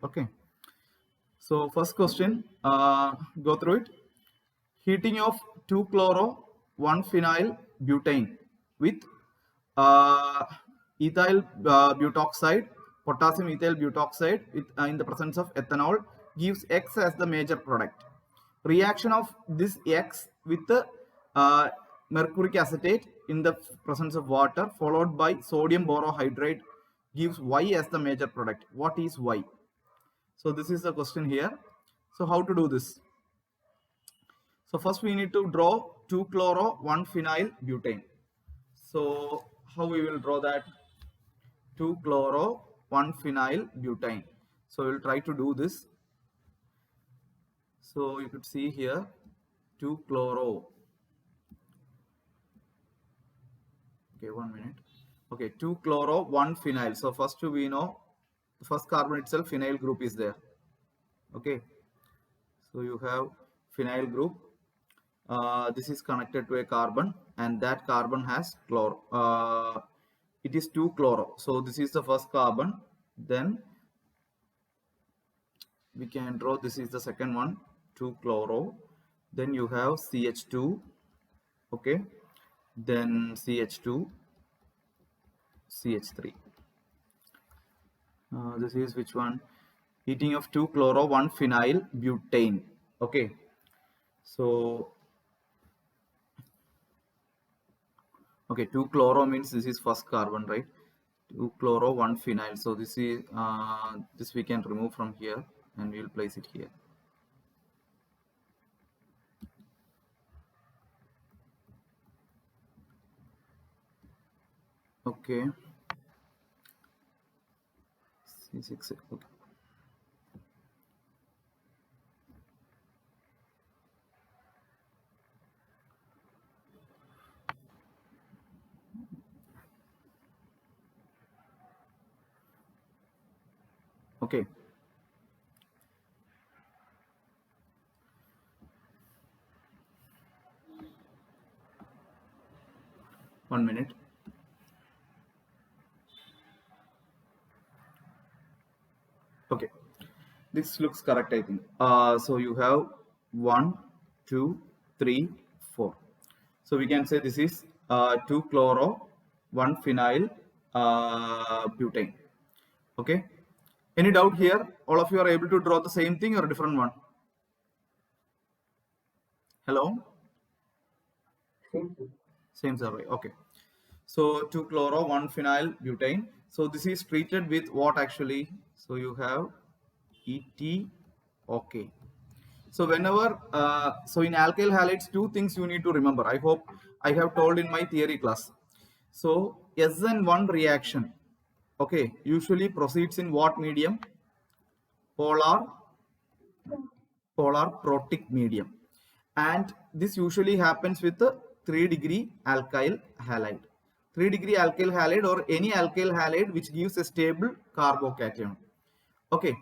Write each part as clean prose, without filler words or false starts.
Okay. So first question, go through it. Heating of 2-chloro 1-phenyl butane with ethyl butoxide, potassium ethyl butoxide with, in the presence of ethanol gives X as the major product. Reaction of this X with the mercuric acetate in the presence of water followed by sodium borohydride gives Y as the major product. What is Y? So this is the question here. So how to do this? So first we need to draw 2-chloro 1-phenyl butane. So how we will draw that? 2-chloro 1-phenyl butane. So we'll try to do this. So you could see here 2-chloro. Okay, 1 minute. Okay, 2-chloro 1-phenyl. So first we know the first carbon itself phenyl group is there. Okay, so you have phenyl group. This is connected to a carbon and that carbon has chloro. It is 2-chloro. So this is the first carbon. Then we can draw, this is the second one, 2-chloro. Then you have CH2. Okay. Then CH2, CH3. This is which one? Heating of 2-chloro 1-phenyl butane. Okay. So okay, 2-chloro means this is first carbon, right? 2-chloro 1-phenyl. So this is this we can remove from here and we will place it here. Okay. C6. Okay. Okay. One minute. Okay. This looks correct, I think. So you have 1, 2, 3, 4. So we can say this is 2-chloro 1-phenyl butane. Okay. Any doubt here? All of you are able to draw the same thing or a different one? Hello? Same survey. Okay. So 2-chloro 1-phenyl butane. So this is treated with what actually? So you have ET. Okay. So whenever, so in alkyl halides, two things you need to remember. I hope I have told in my theory class. So SN1 reaction, okay, usually proceeds in what medium? Polar protic medium. And this usually happens with the 3-degree alkyl halide. 3-degree alkyl halide or any alkyl halide which gives a stable carbocation. Okay.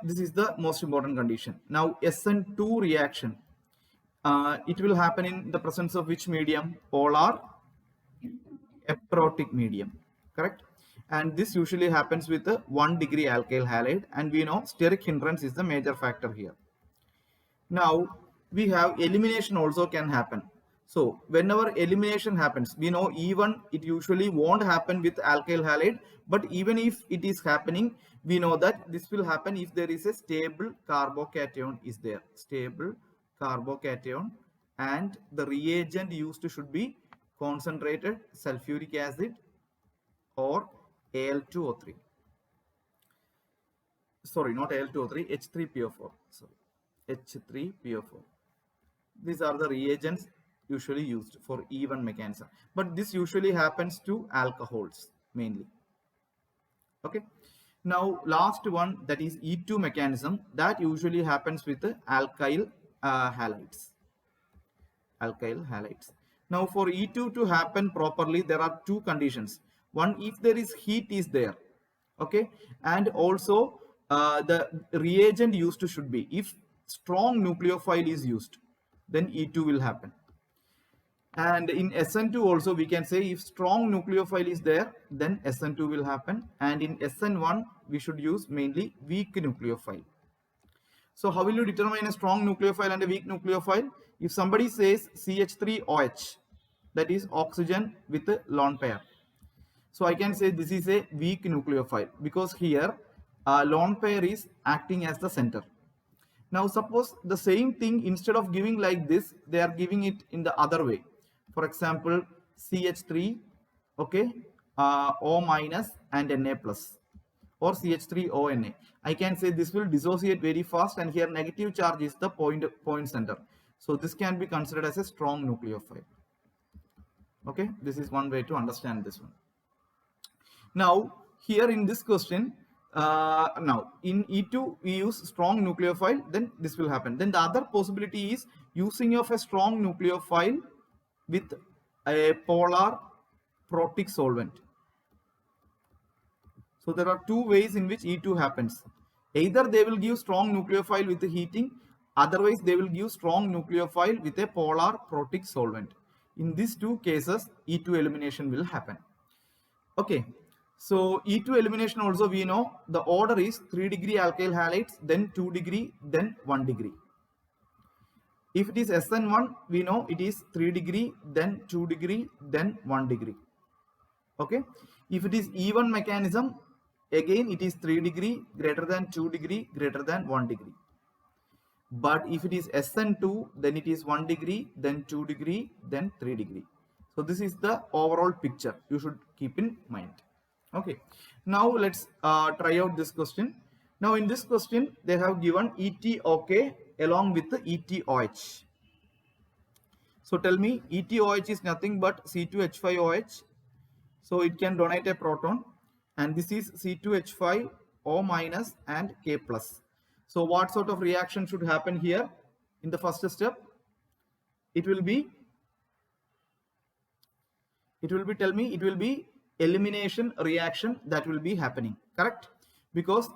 This is the most important condition. Now SN2 reaction, it will happen in the presence of which medium? Polar aprotic medium, correct? And this usually happens with a 1-degree alkyl halide, and we know steric hindrance is the major factor here. Now we have elimination also can happen. So whenever elimination happens, we know even it usually won't happen with alkyl halide, but even if it is happening, we know that this will happen if there is a stable carbocation is there, stable carbocation, and the reagent used should be concentrated sulfuric acid or Al2O3. Sorry, not Al2O3, H3PO4. Sorry, H3PO4. These are the reagents usually used for even mechanism, but this usually happens to alcohols mainly. Okay. Now last one, that is E2 mechanism, that usually happens with the alkyl halides. Alkyl halides. Now for E2 to happen properly, there are two conditions. One, if there is heat is there, okay, and also the reagent used should be, if strong nucleophile is used, then E2 will happen. And in SN2 also we can say if strong nucleophile is there, then SN2 will happen. And in SN1 we should use mainly weak nucleophile. So how will you determine a strong nucleophile and a weak nucleophile? If somebody says CH3OH, that is oxygen with a lone pair. So I can say this is a weak nucleophile because here lone pair is acting as the center. Now suppose the same thing, instead of giving like this, they are giving it in the other way. For example, CH3, okay, O minus and Na plus, or CH3ONa. I can say this will dissociate very fast, and here negative charge is the point center. So this can be considered as a strong nucleophile. Okay, this is one way to understand this one. Now here in this question, now in E2 we use strong nucleophile, then this will happen. Then the other possibility is using of a strong nucleophile with a polar protic solvent. So there are two ways in which E2 happens. Either they will give strong nucleophile with the heating, otherwise they will give strong nucleophile with a polar protic solvent. In these two cases, E2 elimination will happen. Okay. So E2 elimination also we know the order is 3 degree alkyl halides, then 2 degree, then 1 degree. If it is SN1, we know it is 3 degree, then 2 degree, then 1 degree. Okay. If it is E1 mechanism, again it is 3 degree, greater than 2 degree, greater than 1 degree. But if it is SN2, then it is 1 degree, then 2 degree, then 3 degree. So this is the overall picture you should keep in mind. Okay, now let's try out this question. Now in this question they have given ETOK along with the ETOH. So tell me, ETOH is nothing but C2H5OH. So it can donate a proton, and this is C2H5 O minus and K plus. So what sort of reaction should happen here in the first step? It will be elimination reaction that will be happening, correct? Because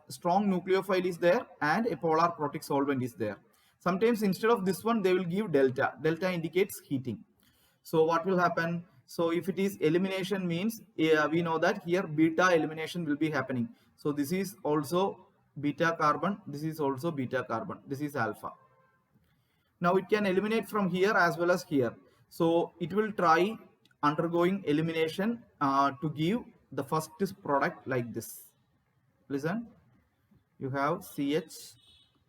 strong nucleophile is there and a polar protic solvent is there. Sometimes instead of this one they will give delta. Delta indicates heating. So what will happen? So if it is elimination means we know that here beta elimination will be happening. So this is also beta carbon, this is also beta carbon, this is alpha. Now it can eliminate from here as well as here. So it will try undergoing elimination to give the first product like this. Listen, you have CH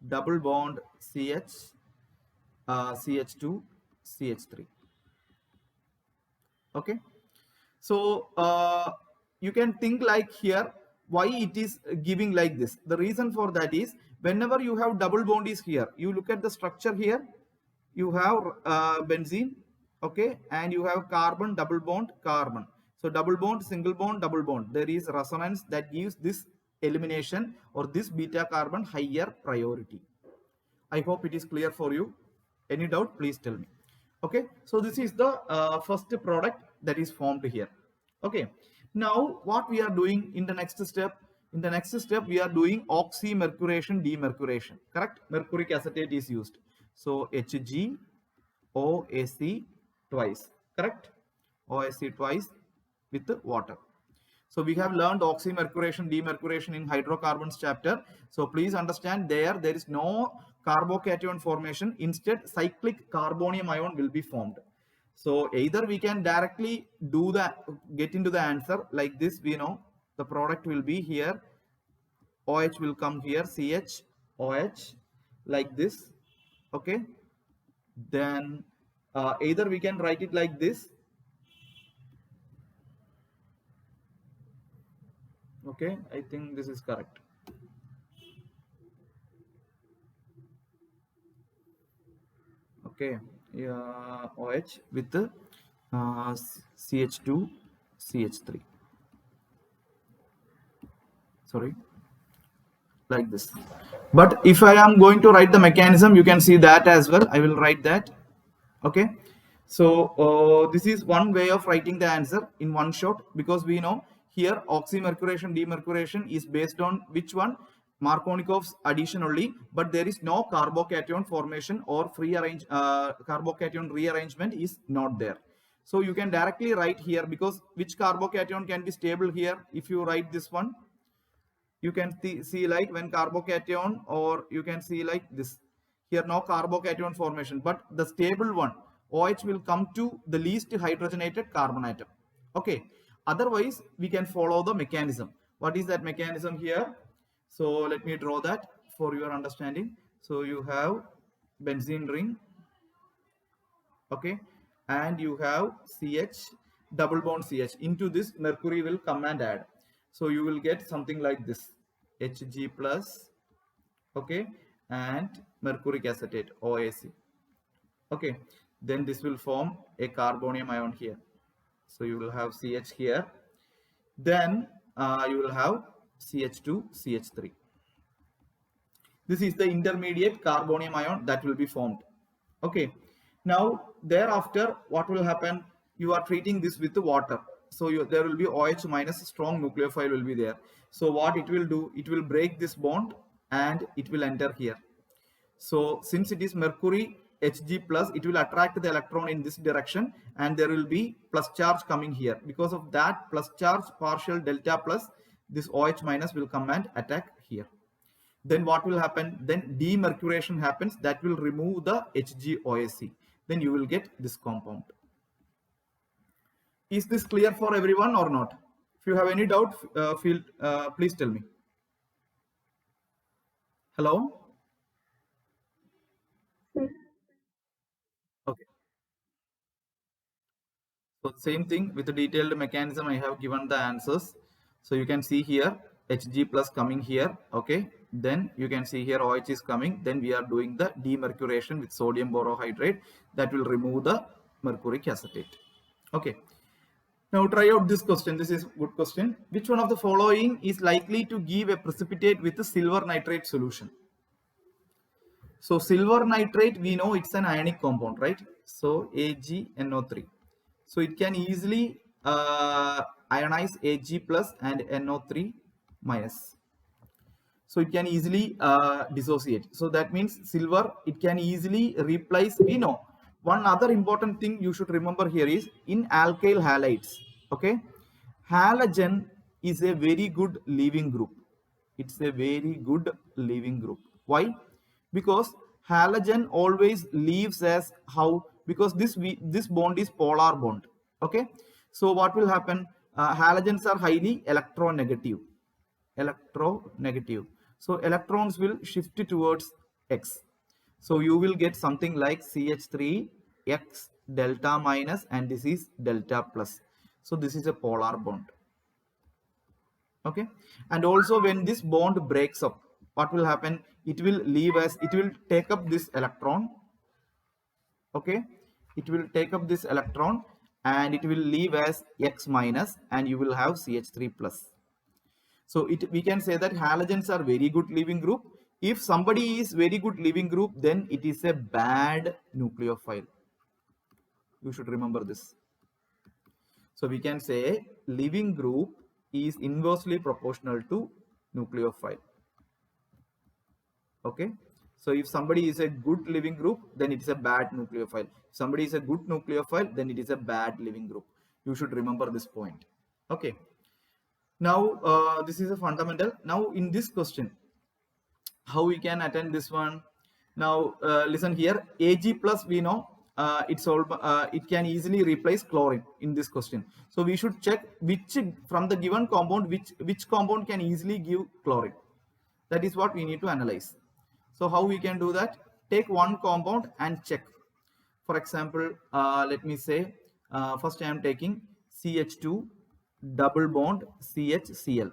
double bond CH, CH2, CH3. Okay, so you can think like here why it is giving like this. The reason for that is whenever you have double bond is here, you look at the structure here, you have benzene, okay, and you have carbon, double bond, carbon. So double bond, single bond, double bond, there is resonance that gives this elimination or this beta carbon higher priority. I hope it is clear for you. Any doubt, please tell me. Okay, so this is the first product that is formed here. Okay, now what we are doing in the next step? In the next step we are doing oxymercuration demercuration, correct? Mercuric acetate is used. So HgOAc twice, correct? OAc twice with water. So we have learned oxymercuration demercuration in hydrocarbons chapter. So please understand there is no carbocation formation. Instead cyclic carbonium ion will be formed. So either we can directly do that, get into the answer like this. We know the product will be here, OH will come here, CH OH like this. Okay, then either we can write it like this. Okay, I think this is correct. Okay, yeah, OH with CH2 CH3, sorry, like this. But if I am going to write the mechanism, you can see that as well. I will write that. Okay, so this is one way of writing the answer in one shot, because we know here oxymercuration demercuration is based on which one? Markovnikov's addition only, but there is no carbocation formation or carbocation rearrangement is not there. So you can directly write here, because which carbocation can be stable here? If you write this one, you can see like when carbocation, or you can see like this. Here no carbocation formation, but the stable one, OH, will come to the least hydrogenated carbon atom. Okay. Otherwise, we can follow the mechanism. What is that mechanism here? So let me draw that for your understanding. So you have benzene ring, okay, and you have CH, double bond CH. Into this, mercury will come and add. So you will get something like this, Hg plus, okay, and mercuric acetate, OAC. Okay, then this will form a carbonium ion here. So you will have CH here. Then you will have CH2, CH3. This is the intermediate carbonium ion that will be formed. Okay. Now, thereafter, what will happen? You are treating this with the water. So there will be OH minus, strong nucleophile will be there. So what it will do? It will break this bond and it will enter here. So since it is mercury Hg plus, it will attract the electron in this direction, and there will be plus charge coming here. Because of that plus charge, partial delta plus, this OH minus will come and attack here. Then what will happen? Then demercuration happens, that will remove the HgOAc. Then you will get this compound. Is this clear for everyone or not? If you have any doubt, please tell me. Hello? Okay. So same thing with the detailed mechanism, I have given the answers. So you can see here Hg plus coming here, okay. Then you can see here OH is coming. Then we are doing the demercuration with sodium borohydride, that will remove the mercuric acetate. Okay. Now try out this question. This is a good question. Which one of the following is likely to give a precipitate with a silver nitrate solution? So silver nitrate, we know it's an ionic compound, right? So AgNO3. So it can easily ionize Ag plus and NO3 minus. So it can easily dissociate. So that means silver, it can easily replace, we know. One other important thing you should remember here is in alkyl halides, okay, halogen is a very good leaving group. It's a very good leaving group. Why? Because halogen always leaves as how, because this bond is polar bond. Okay, so what will happen? Halogens are highly electronegative. So electrons will shift towards X. So you will get something like CH3 X delta minus, and this is delta plus. So this is a polar bond. Okay, and also when this bond breaks up, what will happen? It will leave as, it will take up this electron. Okay, it will take up this electron and it will leave as X minus, and you will have CH3 plus. So we can say that halogens are very good leaving group. If somebody is very good leaving group, then it is a bad nucleophile. You should remember this. So we can say leaving group is inversely proportional to nucleophile. Okay. So if somebody is a good leaving group, then it is a bad nucleophile. If somebody is a good nucleophile, then it is a bad leaving group. You should remember this point. Okay. Now this is a fundamental. Now in this question, how we can attend this one? Now listen here, Ag plus, we know it can easily replace chlorine in this question. So we should check which from the given compound, which compound can easily give chlorine. That is what we need to analyze. So how we can do that? Take one compound and check. For example, let me say first I am taking CH2 double bond CHCl.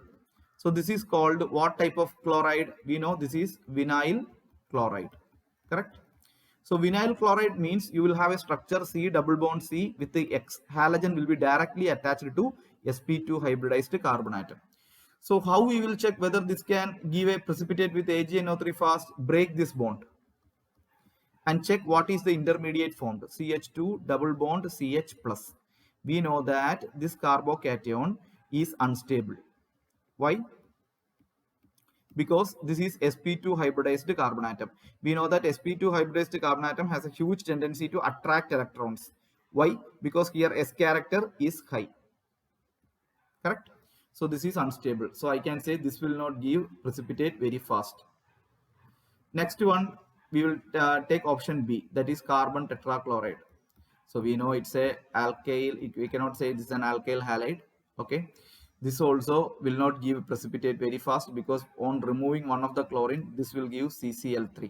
So this is called what type of chloride? We know this is vinyl chloride, correct? So vinyl chloride means you will have a structure C double bond C with the X. Halogen will be directly attached to sp2 hybridized carbon atom. So how we will check whether this can give a precipitate with AgNO3 fast? Break this bond and check what is the intermediate formed, CH2 double bond CH plus. We know that this carbocation is unstable. Why? because this is sp2 hybridized carbon atom. We know that sp2 hybridized carbon atom has a huge tendency to attract electrons. Why? Because here s character is high. Correct? So this is unstable. So I can say this will not give precipitate very fast. Next one, we will take option B, that is carbon tetrachloride. So we know it's a alkyl. We cannot say this is an alkyl halide. Okay. This also will not give precipitate very fast because on removing one of the chlorine, this will give CCl3.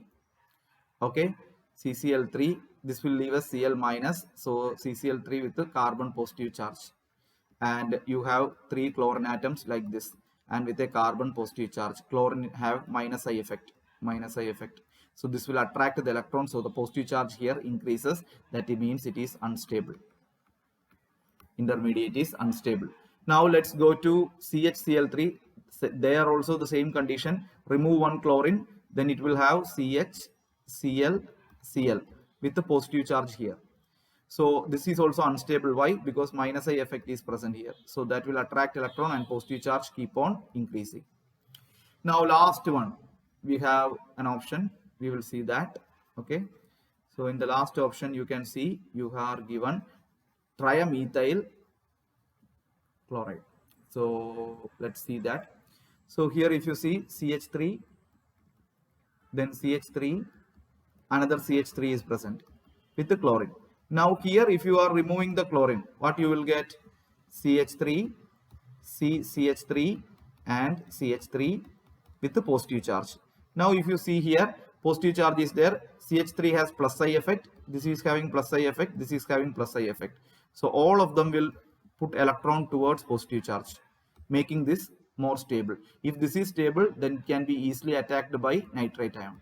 Okay. CCl3, this will leave a Cl minus. So CCl3 with the carbon positive charge. And you have 3 chlorine atoms like this and with a carbon positive charge. Chlorine have minus I effect. So this will attract the electron. So the positive charge here increases. That means it is unstable. Intermediate is unstable. Now let's go to CHCl3. They are also the same condition. Remove one chlorine, then it will have CHClCl with the positive charge here. So this is also unstable. Why? Because minus I effect is present here. So that will attract electron and positive charge keep on increasing. Now last one, we have an option. We will see that. Okay. So in the last option, you can see you are given trimethyl chloride. So let's see that. So here if you see CH3, then CH3, another CH3 is present with the chlorine. Now here if you are removing the chlorine, what you will get? CH3, CH3 and CH3 with the positive charge. Now if you see here, positive charge is there, CH3 has plus I effect, this is having plus I effect, this is having plus I effect. So all of them will put electron towards positive charge, making this more stable. If this is stable, then it can be easily attacked by nitrite ion.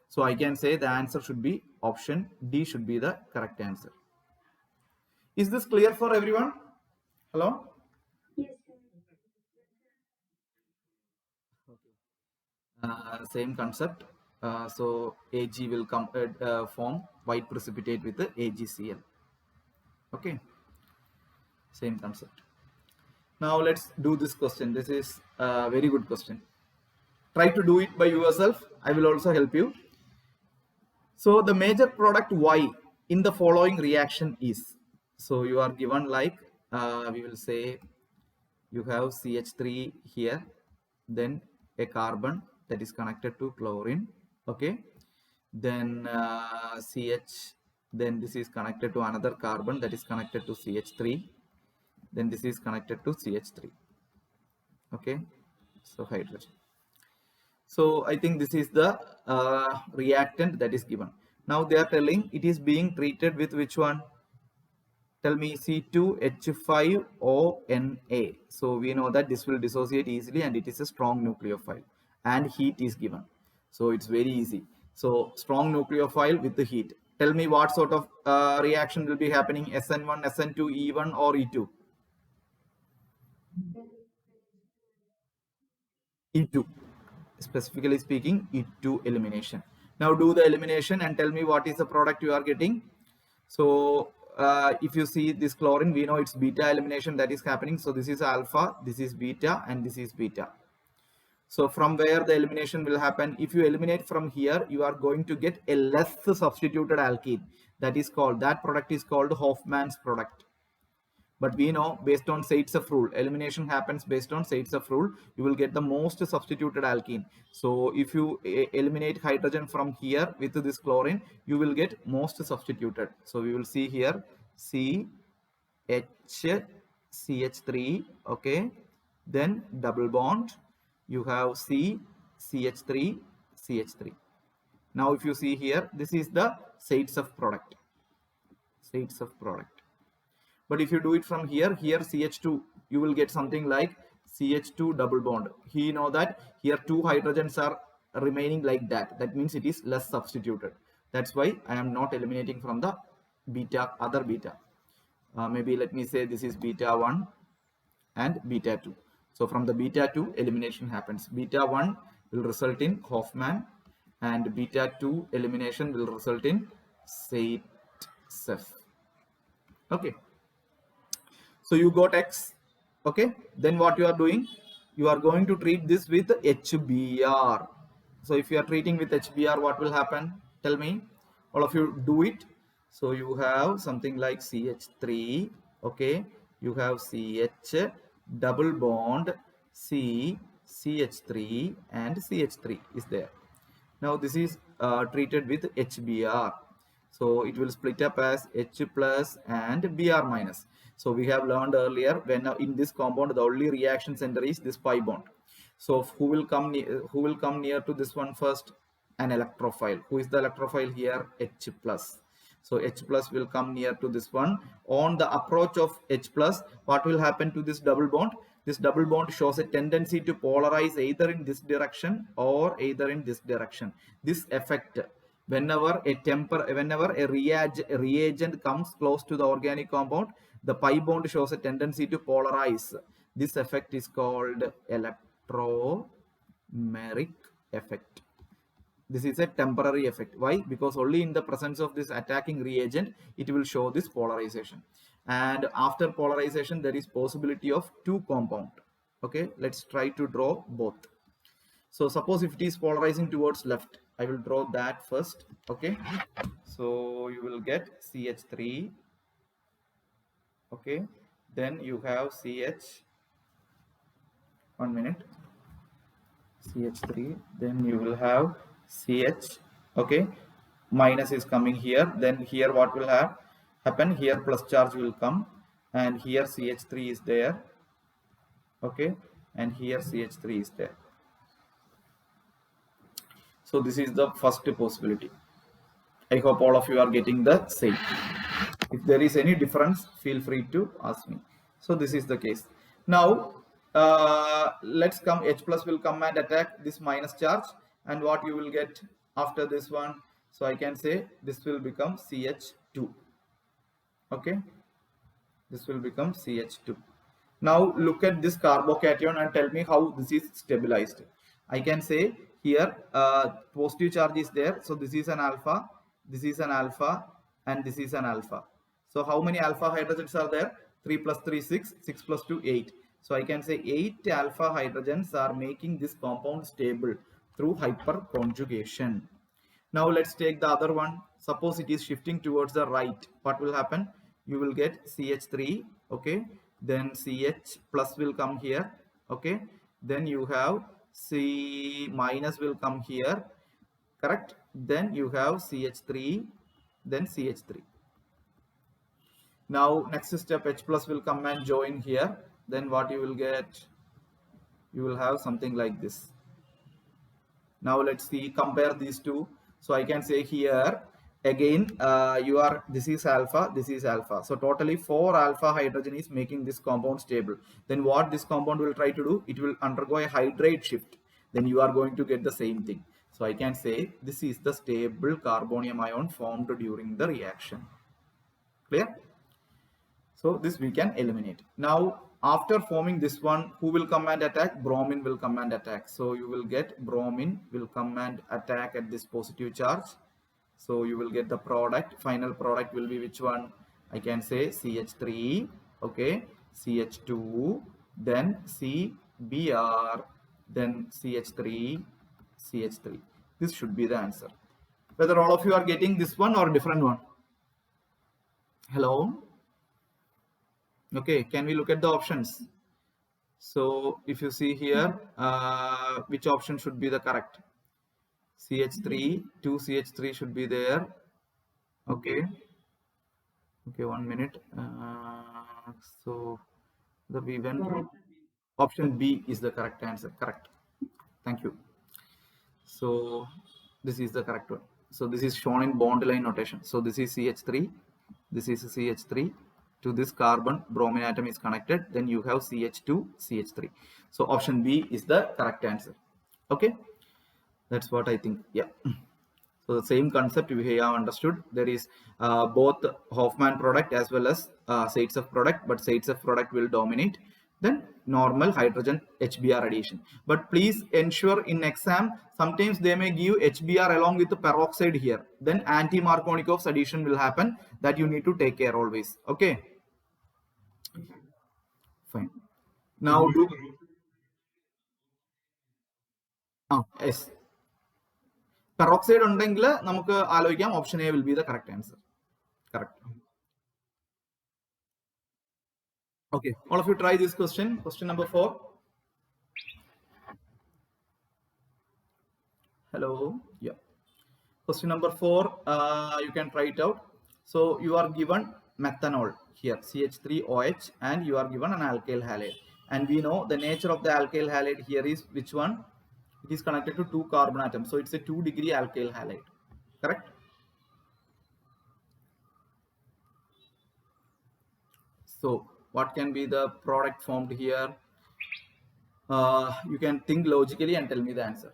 So I can say the answer should be option D should be the correct answer. Is this clear for everyone? Hello? Yes, sir. Same concept. So Ag will form white precipitate with the AgCl. Okay. Same concept. Now let's do this question. This is a very good question. Try to do it by yourself. I will also help you. So the major product Y in the following reaction is. So you are given like we will say you have CH3 here, then a carbon that is connected to chlorine. Okay. Then CH, then this is connected to another carbon that is connected to CH3. Then this is connected to CH3. Okay. So hydrogen. So I think this is the reactant that is given. Now they are telling it is being treated with which one? Tell me. C2H5ONa. So we know that this will dissociate easily and it is a strong nucleophile and heat is given. So it's very easy. So strong nucleophile with the heat. Tell me what sort of reaction will be happening, SN1, SN2, E1 or E2? E2. Specifically speaking, E2 elimination. Now do the elimination and tell me what is the product you are getting. So if you see this chlorine, we know it's beta elimination that is happening. So this is alpha, this is beta, and this is beta. So from where the elimination will happen, if you eliminate from here, you are going to get a less substituted alkene. That product is called Hofmann's product. But we know based on Zaitsev rule, elimination happens based on Zaitsev rule. You will get the most substituted alkene. So if you eliminate hydrogen from here with this chlorine, you will get most substituted. So we will see here CH3, okay, then double bond. You have CH3. Now if you see here, this is the Zaitsev product. But if you do it from here CH2, you will get something like CH2 double bond. You know that here 2 hydrogens are remaining like that. That means it is less substituted. That's why I am not eliminating from the other beta. Maybe let me say this is beta 1 and beta 2. So from the beta 2, elimination happens. Beta 1 will result in Hofmann and beta 2 elimination will result in Zaitsev. Okay. So you got X. Okay. Then what you are doing? you are going to treat this with HBr. So if you are treating with HBr, what will happen? Tell me. All of you do it. So you have something like CH3. Okay. You have CH double bond C, CH3 and CH3 is there. Now this is treated with HBr. So it will split up as H plus and Br minus. So we have learned earlier when in this compound the only reaction center is this pi bond. So who will come near to this one first? An electrophile. Who is the electrophile here? H plus. So H plus will come near to this one. On the approach of H plus, what will happen to this double bond? This double bond shows a tendency to polarize either in this direction or either in this direction. This effect, whenever a reagent comes close to the organic compound, the pi bond shows a tendency to polarize. This effect is called electromeric effect. This is a temporary effect. Why? Because only in the presence of this attacking reagent it will show this polarization, and after polarization there is possibility of two compound. Okay, let's try to draw both. So suppose if it is polarizing towards left, I will draw that first. Okay, so you will get CH3. Okay, then you have CH, 1 minute, CH3, then you will have CH. Okay, minus is coming here, then here what will happen? Here plus charge will come, and here CH3 is there. Okay, and here CH3 is there. So this is the first possibility. I hope all of you are getting the same. If there is any difference, feel free to ask me. So this is the case. Now let's come, H plus will come and attack this minus charge, and what you will get after this one? So I can say this will become CH2. Okay, this will become CH2. Now look at this carbocation and tell me how this is stabilized. I can say here positive charge is there, so this is an alpha, this is an alpha, and this is an alpha. So how many alpha hydrogens are there? 3 plus 3 6, 6 plus 2 8. So I can say 8 alpha hydrogens are making this compound stable through hyperconjugation. Now let's take the other one. Suppose it is shifting towards the right. What will happen? You will get CH3. Okay, then CH plus will come here. Okay, then you have C minus will come here. Correct? Then you have CH3, then CH3. Now next step, H plus will come and join here. Then what you will get? You will have something like this. Now let's see, compare these two. So I can say here again this is alpha, this is alpha. So totally 4 alpha hydrogen is making this compound stable. Then what this compound will try to do? It will undergo a hydrate shift. Then you are going to get the same thing. So I can say this is the stable carbonium ion formed during the reaction. Clear? So this we can eliminate. Now after forming this one, who will come and attack? Bromine will come and attack. So you will get bromine will come and attack at this positive charge. So you will get the product. Final product will be which one? I can say CH3, okay, CH2, then CBr, then CH3, CH3. This should be the answer. Whether all of you are getting this one or different one? Hello? Okay, can we look at the options? So if you see here, which option should be the correct? CH3, 2 CH3 should be there. Okay. Okay, 1 minute. So the we went option B is the correct answer. Correct. Thank you. So this is the correct one. So this is shown in bond line notation. So this is CH3. This is CH3. To this carbon bromine atom is connected, then you have CH2, CH3. So option B is the correct answer. Okay, that's what I think. Yeah, so the same concept we have understood. There is both Hofmann product as well as Zaitsev product, but Zaitsev product will dominate, then normal hydrogen HBr addition. But please ensure in exam sometimes they may give HBr along with the peroxide here, then anti-Markovnikov's addition will happen. That you need to take care always. Okay, fine. Now Yes. Peroxide ഉണ്ടെങ്കിൽ നമുക്ക് ആലോചിക്കാം option A will be the correct answer. Correct. Okay, all of you try this question. Question number 4. Hello. Yeah. Question number 4. You can try it out. So you are given methanol here, CH3OH, and you are given an alkyl halide. And we know the nature of the alkyl halide here is which one? It is connected to 2 carbon atoms. So it's a 2-degree alkyl halide. Correct? So what can be the product formed here? You can think logically and tell me the answer.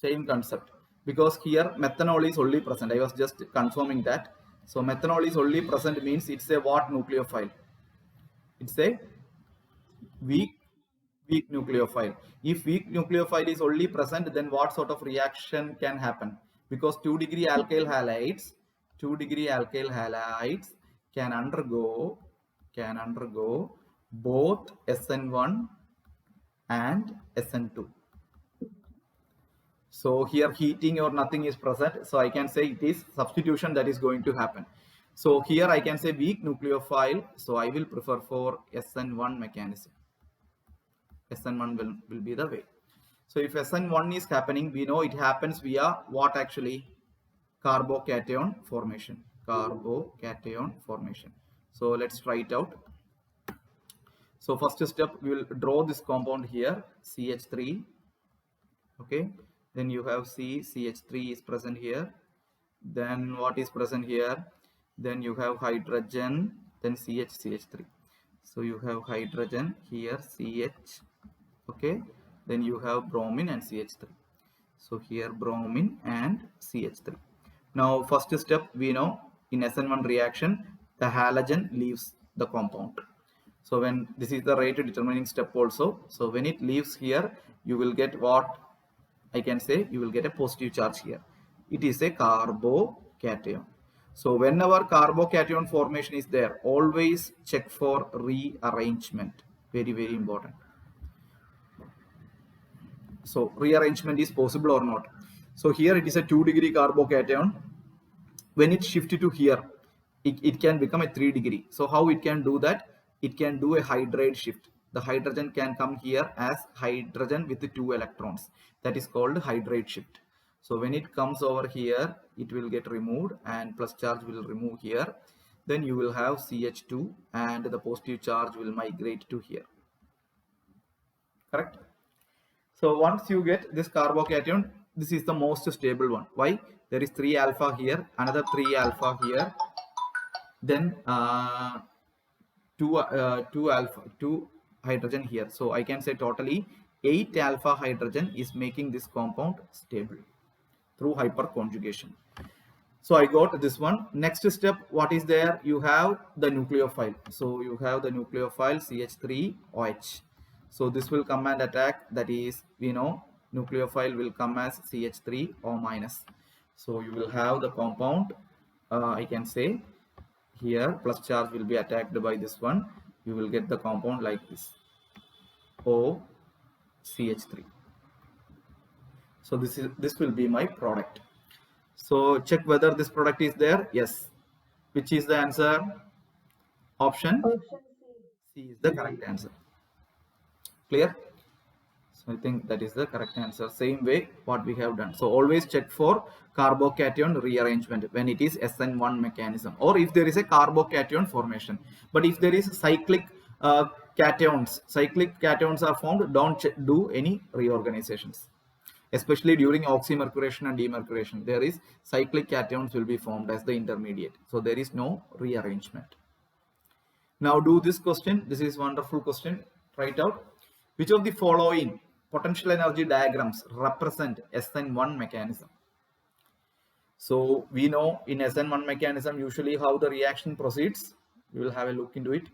Same concept, because here methanol is only present. I was just confirming that. So methanol is only present means it's a what nucleophile? It's a weak nucleophile. If weak nucleophile is only present, then what sort of reaction can happen? Because 2-degree alkyl halides can undergo both SN1 and SN2. So here heating or nothing is present, so I can say it is substitution that is going to happen. So here I can say weak nucleophile, so I will prefer for SN1 mechanism. SN1 will be the way. So if SN1 is happening, we know it happens via what actually? Carbocation formation. So let's try it out. So first step, we will draw this compound here, CH3. Okay, then you have CH3 is present here. Then what is present here? Then you have hydrogen, then CH3. So you have hydrogen here, CH. Okay, then you have bromine and CH3. So here bromine and CH3. Now first step, we know in SN1 reaction the halogen leaves the compound. So when this is the rate determining step also. So when it leaves here, you will get what? I can say you will get a positive charge here. It is a carbocation. So whenever carbocation formation is there, always check for rearrangement. Very, very important. So rearrangement is possible or not. So here it is a 2-degree carbocation. When it shifted to here, it can become a 3-degree. So how it can do that? It can do a hydride shift. The hydrogen can come here as hydrogen with 2 electrons. That is called hydride shift. So when it comes over here, it will get removed and plus charge will remove here. Then you will have CH2 and the positive charge will migrate to here. Correct? So once you get this carbocation, this is the most stable one. Why? There is 3 alpha here, another 3 alpha here, then 2 hydrogen here. So I can say totally 8 alpha hydrogen is making this compound stable through hyperconjugation. So I got this one. Next step, what is there? You have the nucleophile. So you have the nucleophile CH3OH. So this will come and attack, that is, we know nucleophile will come as CH3O-. So you will have the compound, I can say here plus charge will be attacked by this one. You will get the compound like this, OCH3. So this will be my product. So check whether this product is there. Yes. Which is the answer? Option C is the correct answer. Clear? So I think that is the correct answer. Same way what we have done. So always check for carbocation rearrangement when it is SN1 mechanism, or if there is a carbocation formation. But if there is cyclic cations are formed, don't do any reorganizations. Especially during oxymercuration and demercuration, there is cyclic cations will be formed as the intermediate. So there is no rearrangement. Now do this question. This is wonderful question. Try it out. Which of the following potential energy diagrams represent SN1 mechanism? So we know in SN1 mechanism usually how the reaction proceeds. We will have a look into it.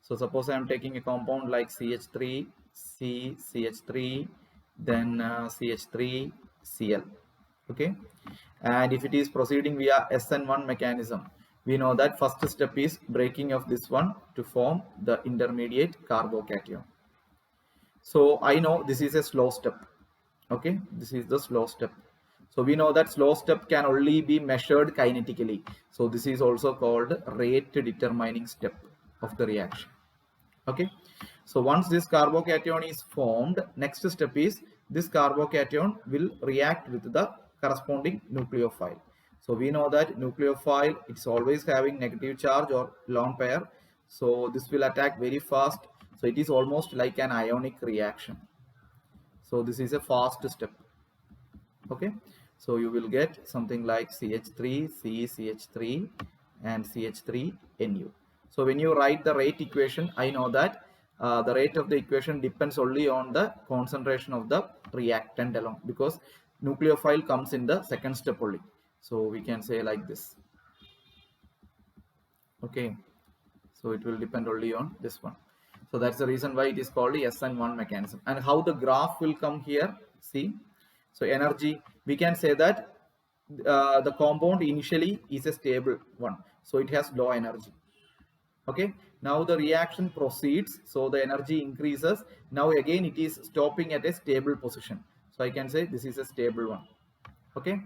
So suppose I am taking a compound like CH3, CH3, then CH3, Cl. Okay, and if it is proceeding via SN1 mechanism, we know that first step is breaking of this one to form the intermediate carbocation. So I know this is a slow step. Okay, this is the slow step. So we know that slow step can only be measured kinetically. So this is also called rate determining step of the reaction. Okay, so once this carbocation is formed, next step is this carbocation will react with the corresponding nucleophile. So we know that nucleophile, it's always having negative charge or lone pair. So this will attack very fast. So it is almost like an ionic reaction. So this is a fast step. Okay, so you will get something like CH3, CH3 and CH3NU. So when you write the rate equation, I know that the rate of the equation depends only on the concentration of the reactant alone, because nucleophile comes in the second step only. So we can say like this. Okay, so it will depend only on this one. So that's the reason why it is called the SN1 mechanism. And how the graph will come here, see. So energy, we can say that the compound initially is a stable one, so it has low energy. Okay, now the reaction proceeds, so the energy increases. Now again it is stopping at a stable position, so I can say this is a stable one. Okay,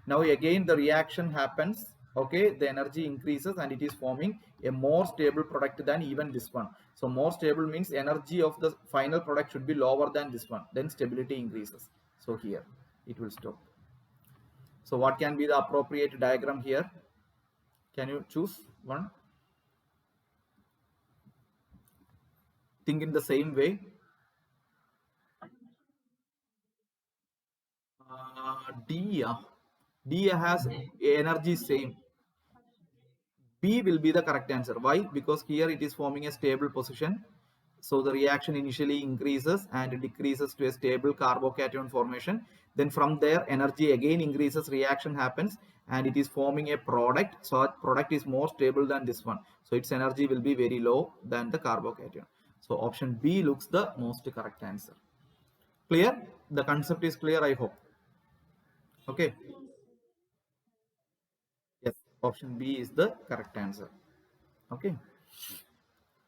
now again the reaction happens. Okay, the energy increases and it is forming a more stable product than even this one. So more stable means energy of the final product should be lower than this one, then stability increases. So here it will stop. So what can be the appropriate diagram here? Can you choose one? Think in the same way. D, D has energy same. B will be the correct answer. Why? Because here it is forming a stable position. So the reaction initially increases and decreases to a stable carbocation formation. Then from there, energy again increases, reaction happens, and it is forming a product. So that product is more stable than this one. So its energy will be very low than the carbocation. So option B looks the most correct answer. Clear? The concept is clear, I hope. Okay. Yes, option B is the correct answer. Okay.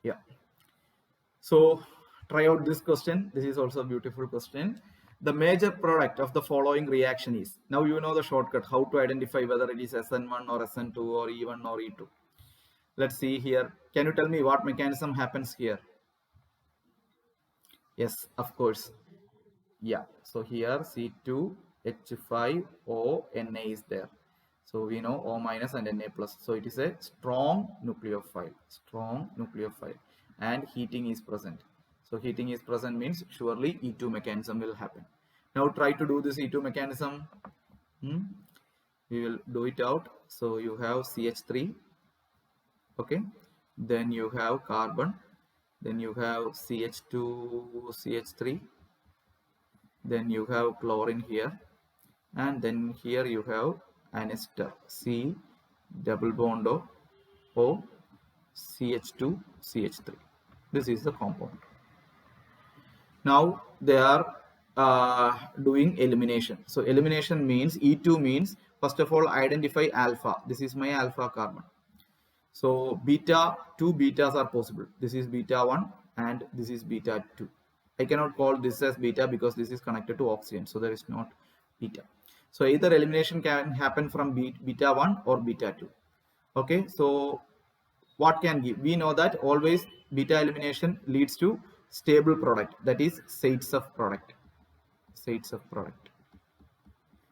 Yeah. So try out this question. This is also a beautiful question. The major product of the following reaction is, now you know the shortcut, how to identify whether it is SN1 or SN2 or E1 or E2. Let's see here. Can you tell me what mechanism happens here? Yes, of course. Yeah. So here C2H5O Na is there. So we know O minus and Na plus. So it is a strong nucleophile, and heating is present. So heating is present means surely E2 mechanism will happen. Now try to do this E2 mechanism. We will do it out. So you have CH3, okay, then you have carbon, then you have CH2, CH3, then you have chlorine here, and then here you have an ester, C double bond O CH2 CH3. This is the compound. Now they are doing elimination. So elimination means E2 means, first of all, identify alpha. This is my alpha carbon. So beta, two betas are possible. This is beta 1 and this is beta 2. I cannot call this as beta because this is connected to oxygen, so there is not beta. So either elimination can happen from beta 1 or beta 2. Okay, so what can give? We know that always beta elimination leads to stable product, that is Zaitsev product.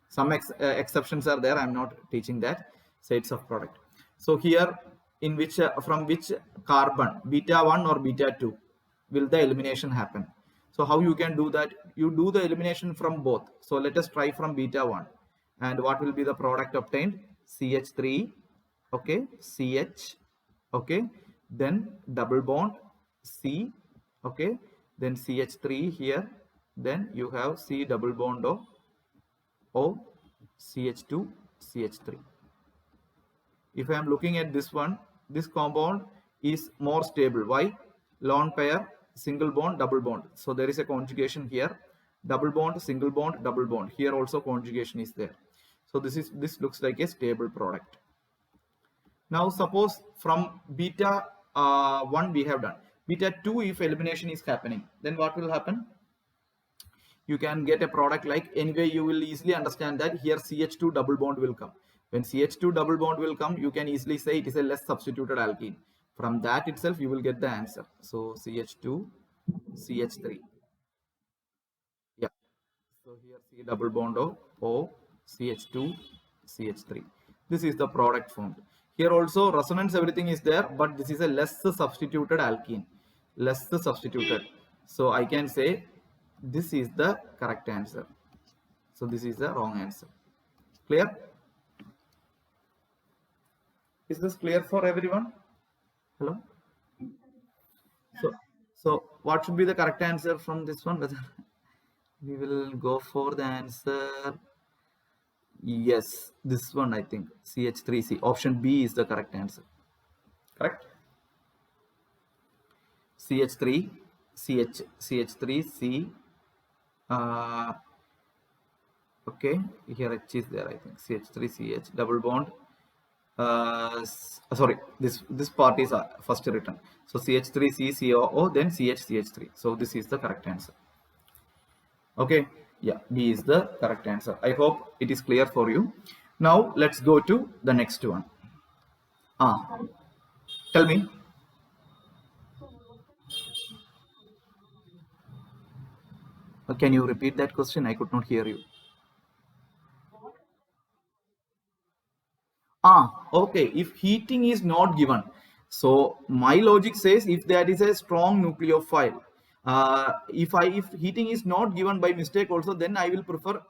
Some exceptions are there, I'm not teaching that. Zaitsev product. So here in which from which carbon, beta 1 or beta 2, will the elimination happen? So how you can do that? You do the elimination from both. So let us try from beta 1, and what will be the product obtained? CH3, okay, CH, okay, then double bond C, okay, then CH3 here, then you have C double bond O CH2 CH3. If I am looking at this one, this compound is more stable. Why? Lone pair, single bond, double bond. So there is a conjugation here. Double bond, single bond, double bond. Here also conjugation is there. So this looks like a stable product. Now suppose from beta 1 we have done. Beta 2, if elimination is happening, then what will happen? you can get a product like, anyway, you will easily understand that here CH2 double bond will come. When CH2 double bond will come, you can easily say it is a less substituted alkene. From that itself, you will get the answer. So CH2, CH3. Yeah. So here C double bond of O, CH2, CH3. This is the product formed. Here also resonance, everything is there, but this is a less substituted alkene. Less substituted. So I can say this is the correct answer. So this is the wrong answer. Clear? Is this clear for everyone? Hello? So what should be the correct answer from this one? Whether we will go for the answer. Yes, this one I think CH3C. Option B is the correct answer. Correct? CH3, CH3C. Okay, here H is there, I think. CH3CH double bond. Sorry, this part is first written. So CH3CCOO, then CH3. So this is the correct answer. Okay, yeah, B is the correct answer. I hope it is clear for you. Now let's go to the next one. Tell me. Can you repeat that question? I could not hear you. Okay, if heating is not given, so my logic says if that is a strong nucleophile, if heating is not given by mistake also, then I will prefer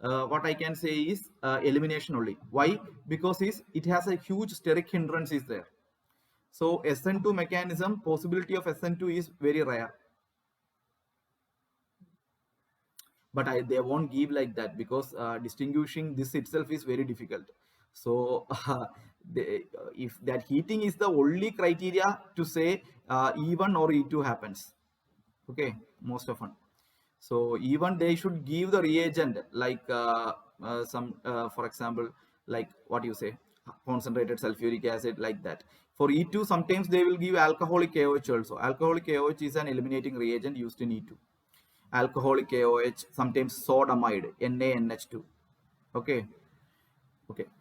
what I can say is elimination only. Why? Because it has a huge steric hindrance is there. So SN2 mechanism, possibility of SN2 is very rare. But they won't give like that, because distinguishing this itself is very difficult. So if that heating is the only criteria to say E1 or E2 happens, okay, most often. So even they should give the reagent like some, for example, like what you say, concentrated sulfuric acid, like that. For E2, sometimes they will give alcoholic KOH also. Alcoholic KOH is an eliminating reagent used in E2. Alcoholic KOH, sometimes sodamide, NaNH2. Okay.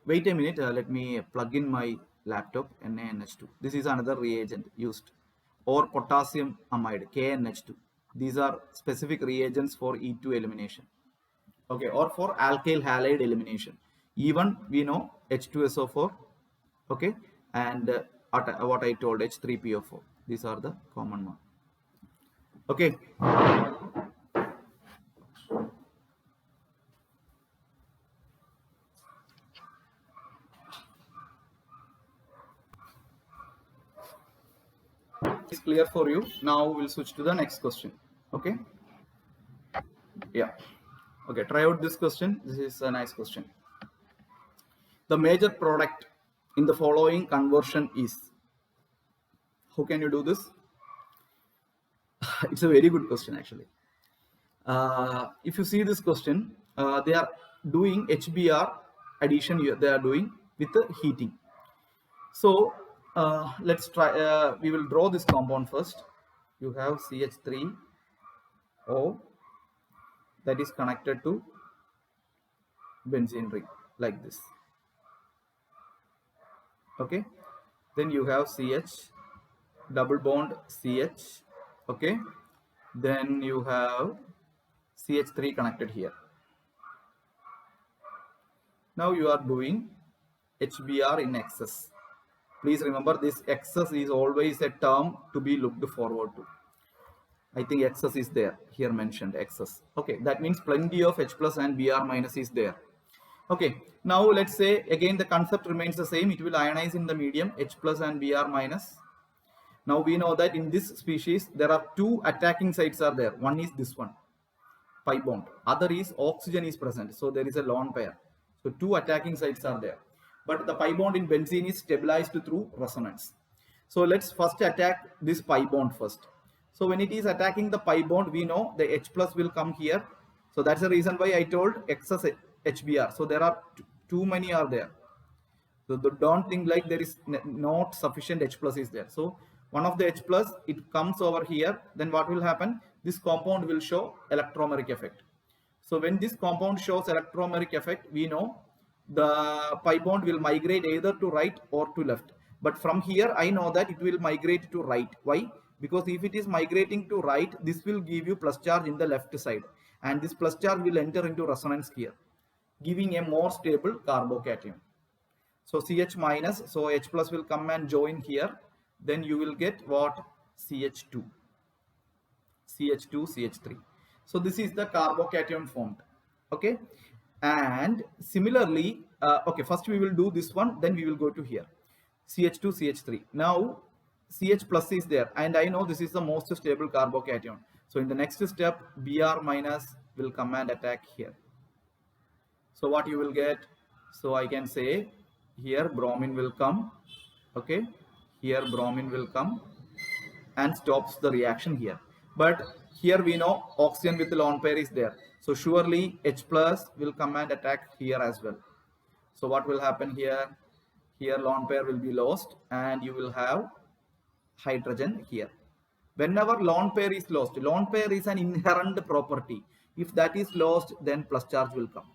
Wait a minute. Let me plug in my laptop. NaNH2. This is another reagent used. Or potassium amide, KNH2. These are specific reagents for E2 elimination. Okay. Or for alkyl halide elimination. Even we know H2SO4. Okay. And what I told, H3PO4. These are the common one. Okay. It's clear for you. Now we'll switch to the next question. Okay. Yeah. Okay. Try out this question. This is a nice question. The major product in the following conversion is. How can you do this? It's a very good question actually. If you see this question, they are doing HBr addition here. They are doing with the heating. So let's try. We will draw this compound first. You have CH3O that is connected to benzene ring like this. Okay. Then you have CH double bond CH. Okay. Then you have CH3 connected here. Now you are doing HBr in excess. Please remember, this excess is always a term to be looked forward to. I think excess is there here mentioned, excess. Okay, that means plenty of H plus and Br minus is there. Okay, now let's say again the concept remains the same. It will ionize in the medium H plus and Br minus. Now we know that in this species there are two attacking sites are there. One is this one, pi bond. Other is oxygen is present. So there is a lone pair. So two attacking sites are there. But the pi bond in benzene is stabilized through resonance. So let's first attack this pi bond first. So when it is attacking the pi bond, we know the H plus will come here. So that's the reason why I told excess HBr. So there are too many are there. So don't think like there is not sufficient H plus is there. So one of the H plus, it comes over here. Then what will happen? this compound will show electromeric effect. So when this compound shows electromeric effect, we know the pi bond will migrate either to right or to left. But from here, I know that it will migrate to right. Why? Because if it is migrating to right, this will give you plus charge in the left side. And this plus charge will enter into resonance here, giving a more stable carbocation. So CH minus, so H plus will come and join here. Then you will get what? CH2. CH2, CH3. So this is the carbocation formed. Okay. And similarly, okay, first we will do this one, then we will go to here. CH2, CH3. Now CH plus is there, and I know this is the most stable carbocation. So in the next step, Br minus will come and attack here. So what you will get? So I can say here bromine will come. Okay, here bromine will come and stops the reaction here. But here we know oxygen with the lone pair is there. So surely H plus will come and attack here as well. So what will happen here? Here lone pair will be lost and you will have hydrogen here. Whenever lone pair is lost, lone pair is an inherent property. If that is lost, then plus charge will come.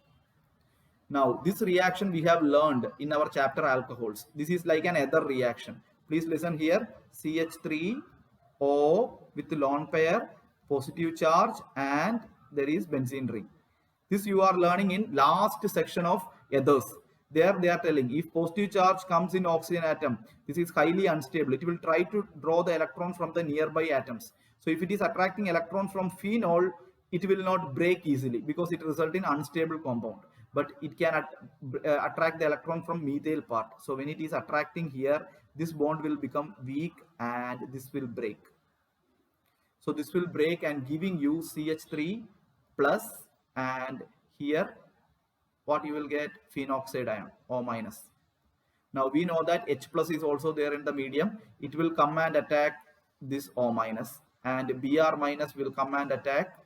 Now this reaction we have learned in our chapter alcohols. This is like an ether reaction. Please listen here. CH3O with lone pair, positive charge, and there is benzene ring. This you are learning in last section of ethers. There they are telling if positive charge comes in oxygen atom, this is highly unstable. It will try to draw the electron from the nearby atoms. So if it is attracting electron from phenol, it will not break easily because it results in unstable compound. But it can attract the electron from methyl part. So when it is attracting here, this bond will become weak and this will break. So this will break and giving you CH3 plus, and here what you will get? Phenoxide ion, O minus. Now we know that H plus is also there in the medium. It will come and attack this O minus, and Br minus will come and attack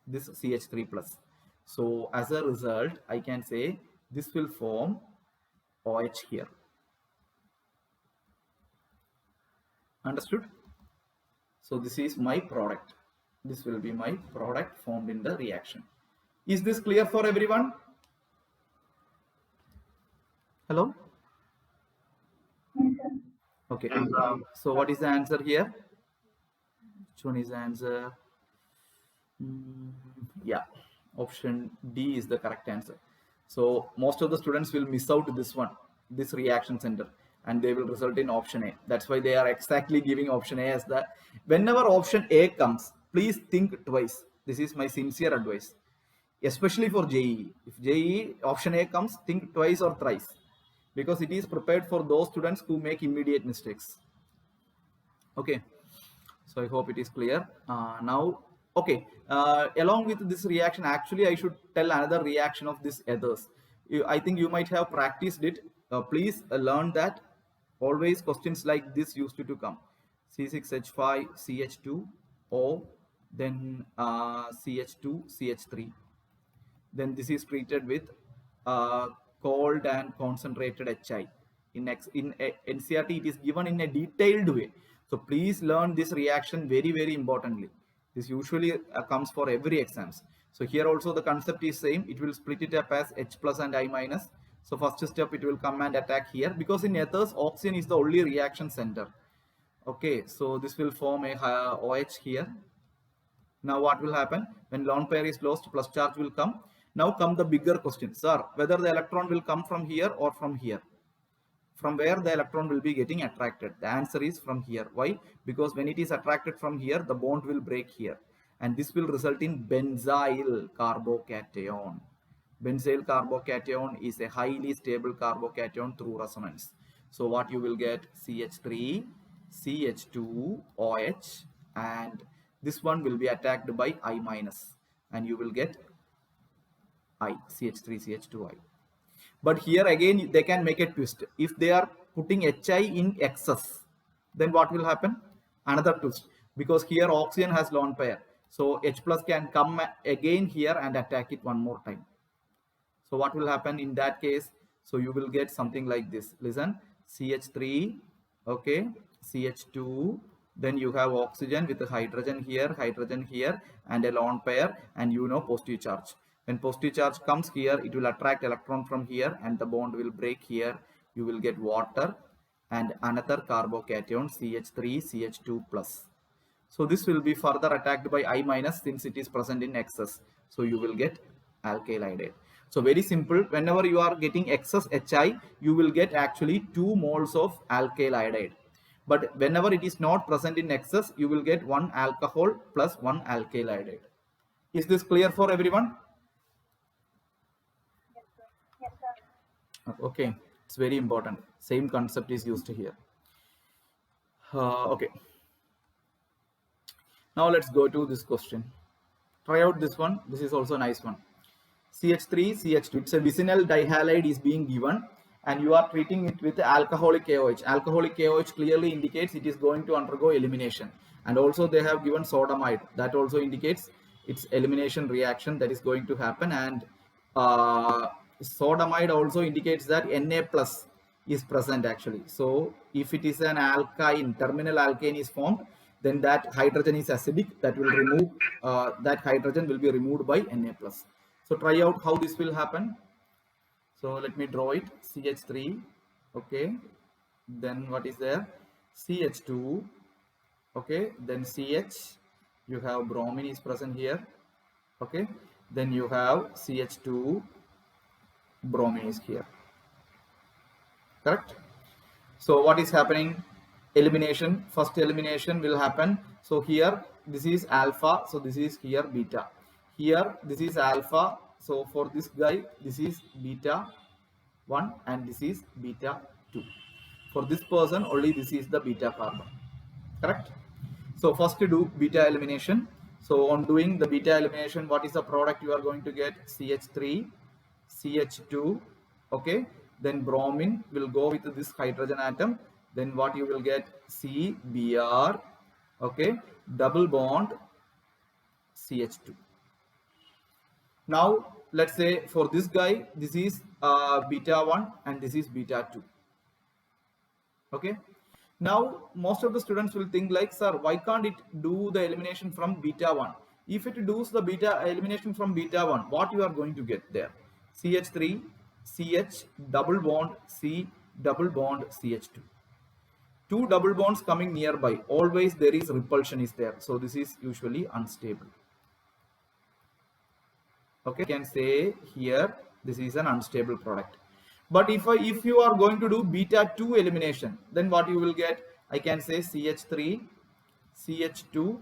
this CH3 plus. So as a result, I can say this will form OH here. Understood? So this is my product. This will be my product formed in the reaction. Is this clear for everyone? Hello? Okay. So what is the answer here? Which one is the answer? Yeah, option D is the correct answer. So most of the students will miss out this one, this reaction center, and they will result in option A. That's why they are exactly giving option A as the. Whenever option A comes, please think twice. This is my sincere advice, especially for JEE. If JEE option A comes, think twice or thrice, because it is prepared for those students who make immediate mistakes. Okay, so I hope it is clear. Now, okay, along with this reaction, actually I should tell another reaction of this ethers. I think you might have practiced it. Please learn that always questions like this used to come. C6H5 CH2O, then CH2 CH3. Then this is treated with cold and concentrated HI. In NCERT, it is given in a detailed way. So please learn this reaction very, very importantly. This usually comes for every exams. So here also the concept is same. It will split it up as H plus and I minus. So first step, it will come and attack here, because in ethers, oxygen is the only reaction center. Okay, so this will form a OH here. Now what will happen? When lone pair is lost, plus charge will come. Now come the bigger question, sir, whether the electron will come from here or from here. From where the electron will be getting attracted? The answer is from here. Why? Because when it is attracted from here, the bond will break here, and this will result in benzyl carbocation. Benzyl carbocation is a highly stable carbocation through resonance. So what you will get? CH3, CH2, OH, and this one will be attacked by I minus, and you will get I, CH3, CH2I. But here again, they can make a twist. If they are putting HI in excess, then what will happen? Another twist, because here oxygen has lone pair. So H plus can come again here and attack it one more time. So what will happen in that case? So you will get something like this. Listen, CH3, okay, CH2, Then you have oxygen with hydrogen here, and a lone pair, and positive charge. When positive charge comes here, it will attract electron from here, and the bond will break here. You will get water and another carbocation, CH3, CH2 plus. So this will be further attacked by I minus since it is present in excess. So you will get alkyl iodide. So very simple. Whenever you are getting excess Hi, you will get actually 2 moles of alkyl iodide. But whenever it is not present in excess, you will get 1 alcohol plus 1 alkyl iodide. Is this clear for everyone? Yes, sir. Okay, it's very important. Same concept is used here. Okay. Now let's go to this question. Try out this one. This is also a nice one. CH3, CH2. It's a vicinal dihalide is being given, and you are treating it with alcoholic KOH. Alcoholic KOH clearly indicates it is going to undergo elimination. And also they have given sodamide. That also indicates its elimination reaction that is going to happen. And sodamide also indicates that Na plus is present actually. So if it is an alkyne, terminal alkane is formed, then that hydrogen is acidic. That will remove, that hydrogen will be removed by Na plus. So try out how this will happen. So let me draw it. CH3, okay. Then what is there? CH2, okay. Then CH, you have bromine is present here, okay. Then you have CH2, bromine is here, correct? So what is happening? Elimination. First elimination will happen. So here this is alpha, so this is here beta. Here this is alpha, so for this guy this is beta 1 and this is beta 2. For this person only this is the beta carbon, correct? So first to do beta elimination. So on doing the beta elimination, what is the product you are going to get? CH3, CH2, okay. Then bromine will go with this hydrogen atom. Then what you will get? CBr, okay. Double bond CH2. Now let's say for this guy, this is beta 1 and this is beta 2, okay. Now most of the students will think like, sir, why can't it do the elimination from beta 1? If it does the beta elimination from beta 1, what you are going to get there? CH3, CH, double bond C, double bond CH2. Two double bonds coming nearby, always there is repulsion is there. So this is usually unstable. Okay, I can say here this is an unstable product. But if you are going to do beta 2 elimination, then what you will get? I can say CH3, CH2,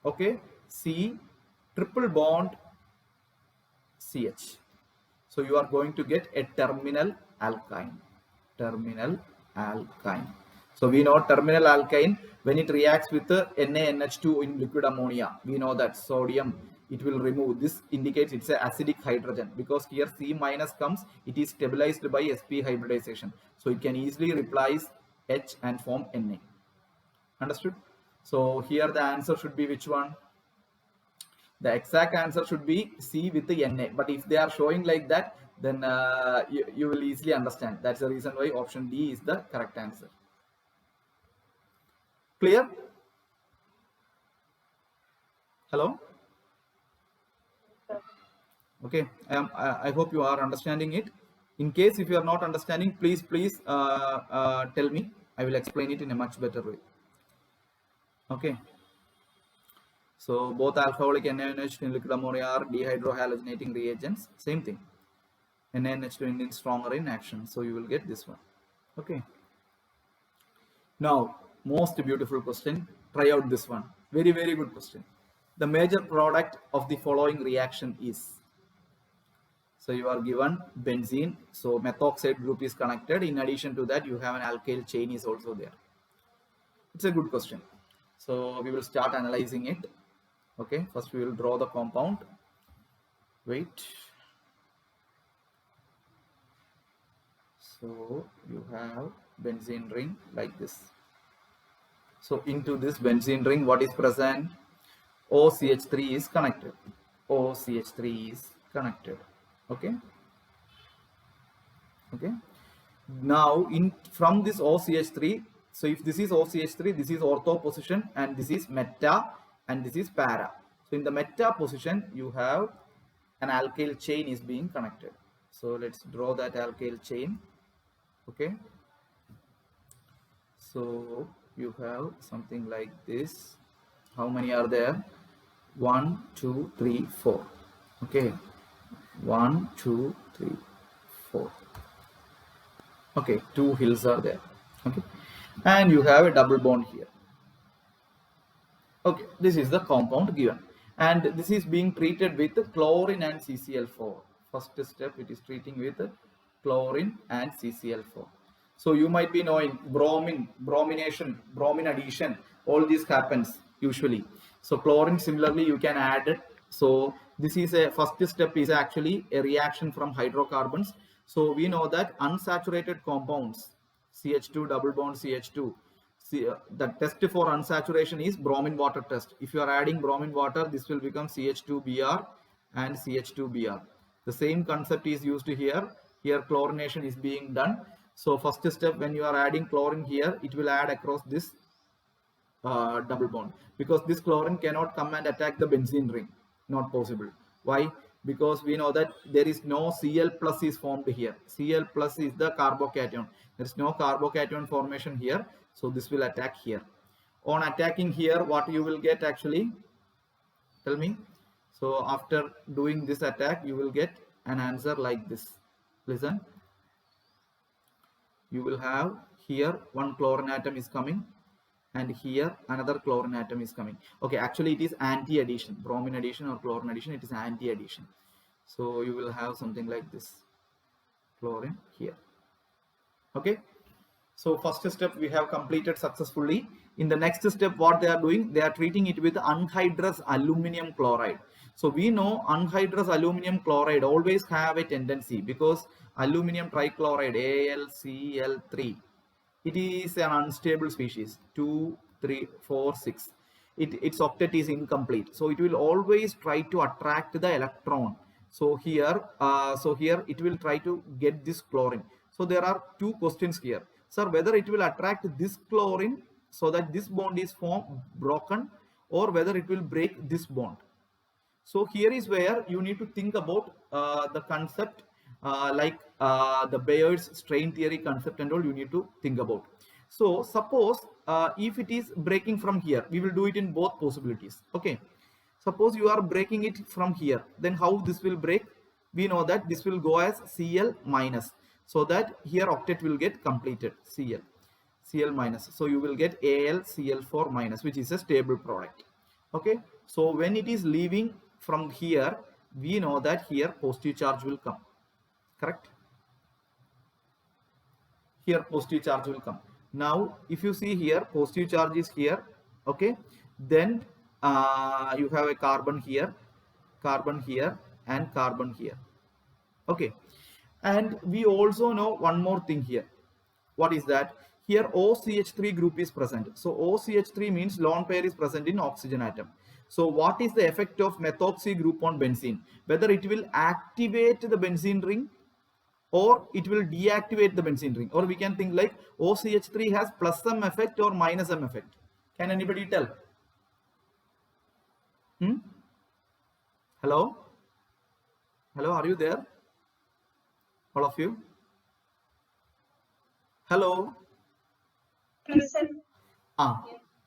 okay, C, triple bond CH. So you are going to get a terminal alkyne. Terminal alkyne. So we know terminal alkyne, when it reacts with the NaNH2 in liquid ammonia, we know that sodium, it will remove. This indicates it's an acidic hydrogen, because here C minus comes, it is stabilized by sp hybridization. So it can easily replace H and form Na. Understood? So here the answer should be which one? The exact answer should be C with the Na. But if they are showing like that, then you will easily understand. That's the reason why option D is the correct answer. Clear? Hello? Okay, I hope you are understanding it. In case if you are not understanding, please tell me. I will explain it in a much better way. Okay. So both alcoholic NaNH2 in liquid ammonia are dehydrohalogenating reagents. Same thing. NaNH2 is stronger in action. So you will get this one. Okay. Now, most beautiful question. Try out this one. Very, very good question. The major product of the following reaction is. So you are given benzene. So methoxide group is connected. In addition to that, you have an alkyl chain is also there. It's a good question. So we will start analyzing it. Okay, first we will draw the compound. Wait. So you have benzene ring like this. So into this benzene ring, what is present? OCH3 is connected. OCH3 is connected. Okay. Okay. Now from this OCH3, So if this is OCH3, this is ortho position, and this is meta, and this is para. So in the meta position, you have an alkyl chain is being connected. So let's draw that alkyl chain. Okay. So you have something like this. How many are there? 1, 2, 3, 4. Okay. 1, 2, 3, 4. Okay, 2 hills are there. Okay, and you have a double bond here. Okay, this is the compound given, and this is being treated with chlorine and CCl4. First step, it is treating with chlorine and CCl4. So you might be knowing bromine, bromination, bromine addition, all this happens usually. So chlorine, similarly, you can add it. So this is a first step is actually a reaction from hydrocarbons. So we know that unsaturated compounds, CH2 double bond CH2, the test for unsaturation is bromine water test. If you are adding bromine water, this will become CH2Br and CH2Br. The same concept is used here. Here chlorination is being done. So first step, when you are adding chlorine here, it will add across this double bond, because this chlorine cannot come and attack the benzene ring. Not possible. Why? Because we know that there is no Cl plus is formed here. Cl plus is the carbocation. There is no carbocation formation here. So this will attack here. On attacking here, what you will get actually? Tell me. So after doing this attack, you will get an answer like this. Listen. You will have here one chlorine atom is coming, and here another chlorine atom is coming. Okay, actually it is anti-addition, bromine addition or chlorine addition, it is anti-addition. So you will have something like this, chlorine here. Okay, so first step we have completed successfully. In the next step, what they are doing, they are treating it with anhydrous aluminum chloride. So we know anhydrous aluminum chloride always have a tendency, because aluminum trichloride AlCl3, it is an unstable species, 2, 3, 4, 6. Its octet is incomplete, so it will always try to attract the electron. So here it will try to get this chlorine. So there are two questions here, sir, whether it will attract this chlorine so that this bond is broken, or whether it will break this bond. So here is where you need to think about the concept, the Bayer's strain theory concept and all, you need to think about. So suppose if it is breaking from here, we will do it in both possibilities. Okay, suppose you are breaking it from here, then how this will break? We know that this will go as Cl minus, so that here octet will get completed, Cl minus. So you will get AlCl4 minus, which is a stable product. Okay, so when it is leaving from here, we know that here positive charge will come. Correct? Here positive charge will come. Now if you see here, positive charge is here. Okay, then you have a carbon here, and carbon here. Okay, and we also know one more thing here. What is that? Here OCH3 group is present. So OCH3 means lone pair is present in oxygen atom. So what is the effect of methoxy group on benzene? Whether it will activate the benzene ring, or it will deactivate the benzene ring, or we can think like OCH3 has plus M effect or minus M effect. Can anybody tell? Hello? Hello, are you there? All of you? Hello?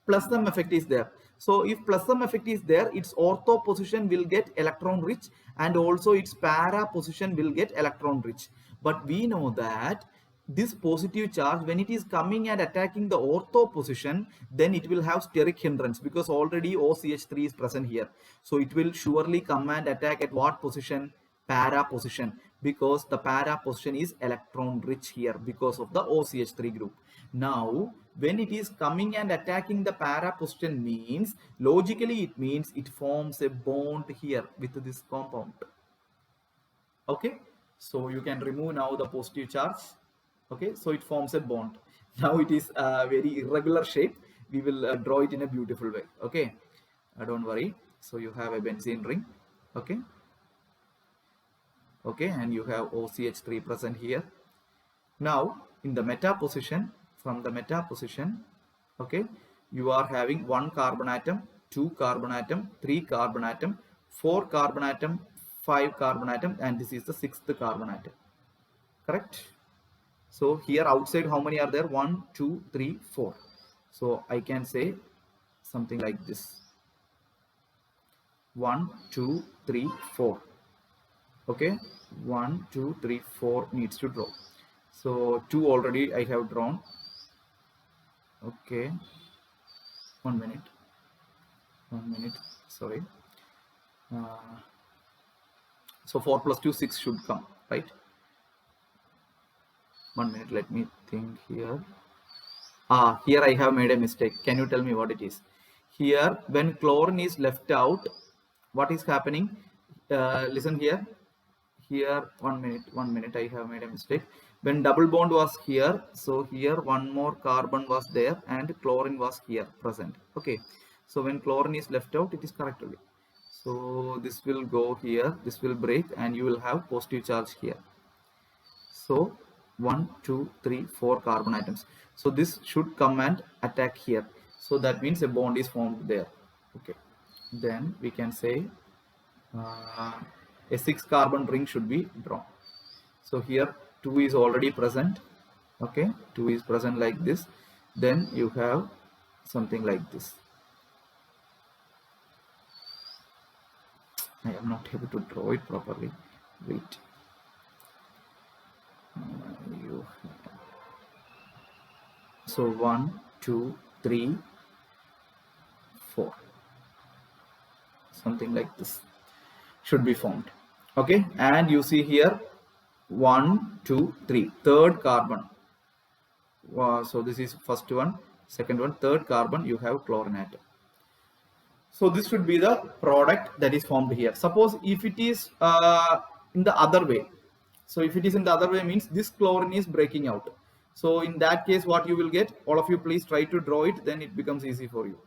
Plus M effect is there. So if plus M effect is there, its ortho position will get electron rich, and also its para position will get electron rich. But we know that this positive charge, when it is coming and attacking the ortho position, then it will have steric hindrance, because already OCH3 is present here. So it will surely come and attack at what position? Para position, because the para position is electron rich here because of the OCH3 group. Now when it is coming and attacking the para position, means logically it means it forms a bond here with this compound. Okay, so you can remove now the positive charge. Okay, so it forms a bond. Now it is a very irregular shape. We will draw it in a beautiful way. Okay, don't worry. So you have a benzene ring. Okay, and you have OCH3 present here. Now in the meta position, from the meta position, okay, you are having 1 carbon atom, 2 carbon atom, 3 carbon atom, 4 carbon atom, 5 carbon atom, and this is the 6th carbon atom, correct? So here outside how many are there? 1 2 3 4. So I can say something like this: 1 2 3 4. Okay, 1 2 3 4 needs to draw. So 2 already I have drawn. Okay, 1 minute, sorry. So 4 plus 2 6 should come, right? 1 minute, let me think here. Here I have made a mistake. Can you tell me what it is? Here when chlorine is left out, what is happening? Listen here. Here 1 minute, I have made a mistake. When double bond was here, so here one more carbon was there and chlorine was here present. Okay, so when chlorine is left out, it is correct only. So this will go here, this will break, and you will have positive charge here. So 1 2 3 4 carbon atoms, so this should come and attack here, so that means a bond is formed there. Okay, then we can say a 6 carbon ring should be drawn. So here 2 is already present. Okay, 2 is present like this. Then you have something like this. I am not able to draw it properly. Wait. So 1 2 3 4, something like this should be formed. Okay, and you see here 1 2 3, third carbon. So this is first one, second one, third carbon, you have chlorine atom. So this should be the product that is formed here. Suppose if it is in the other way, so if it is in the other way means this chlorine is breaking out. So in that case what you will get, all of you please try to draw it, then it becomes easy for you.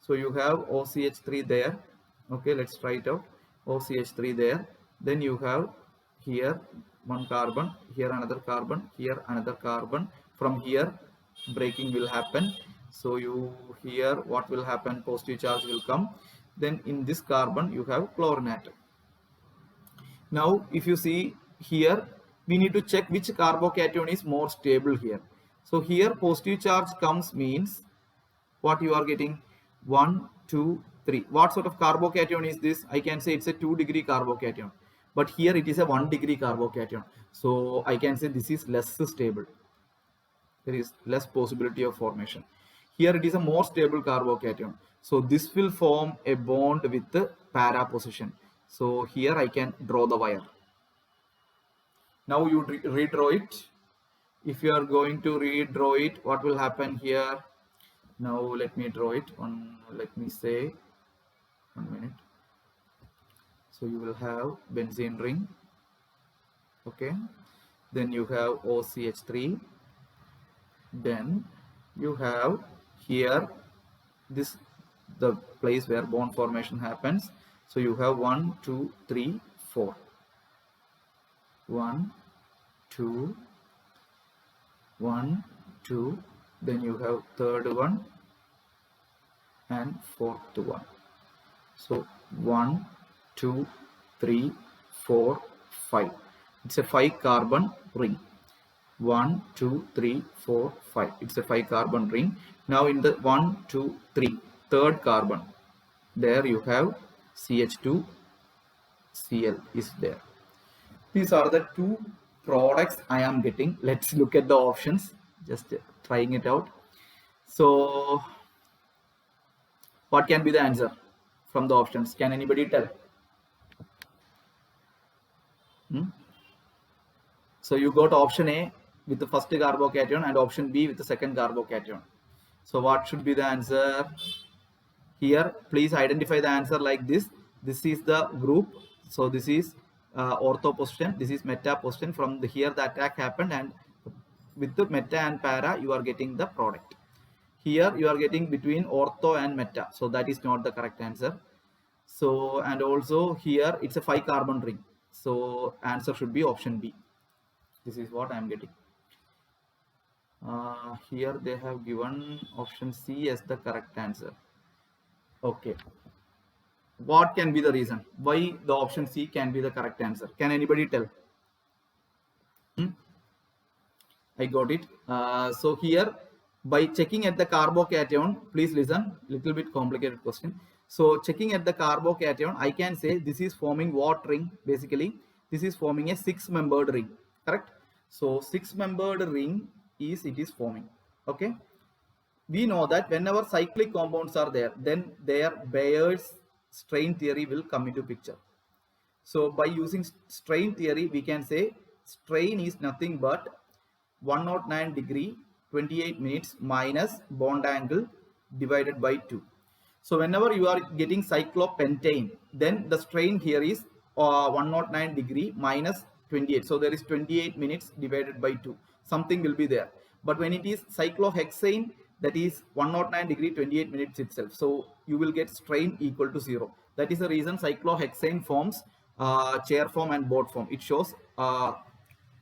So you have OCH3 there. Okay, let's try it out. OCH3 there. Then you have here one carbon, here another carbon, here another carbon. From here breaking will happen. So you here what will happen? Positive charge will come. Then in this carbon you have chlorine atom. Now if you see here, we need to check which carbocation is more stable here. So here positive charge comes means what you are getting? 1 2 3. What sort of carbocation is this? I can say it's a 2-degree carbocation, but here it is a 1-degree carbocation. So I can say this is less stable. There is less possibility of formation. Here it is a more stable carbocation. So this will form a bond with the para position. So here I can draw the wire. Now you redraw it. If you are going to redraw it, what will happen here? Now let me draw it on, let me say 1 minute. So you will have benzene ring. Okay, then you have OCH3. Then you have here this, the place where bond formation happens. So you have 1 2 3 4. 1 2 1 2. Then you have third one and fourth one. So 1 2 3 4 5. It's a 5 carbon ring. 1 2 3 4 5. It's a 5 carbon ring. Now in the 1 2 3, third carbon, there you have CH2Cl is there. These are the two products I am getting. Let's look at the options, just trying it out. So what can be the answer from the options? Can anybody tell? So you got option A with the first carbocation and option B with the second carbocation. So what should be the answer here? Please identify the answer like this. This is the group. So this is ortho position, this is meta position. From the here the attack happened, and with the meta and para you are getting the product. Here you are getting between ortho and meta, so that is not the correct answer. So and also here it's a 5 carbon ring, so answer should be option B. This is what I am getting. Here they have given option C as the correct answer. Okay. What can be the reason why the option C can be the correct answer? Can anybody tell? I got it. So here, by checking at the carbocation, please listen, little bit complicated question. So checking at the carbocation, I can say this is forming what ring? Basically, this is forming a 6-membered ring, correct? So 6-membered ring it is forming, okay? We know that whenever cyclic compounds are there, then their Bayer's strain theory will come into picture. So by using strain theory, we can say strain is nothing but 109 degree 28 minutes minus bond angle divided by 2. So whenever you are getting cyclopentane, then the strain here is 109 degree minus 28. So there is 28 minutes divided by 2. Something will be there. But when it is cyclohexane, that is 109 degree 28 minutes itself. So you will get strain equal to 0. That is the reason cyclohexane forms chair form and board form. It shows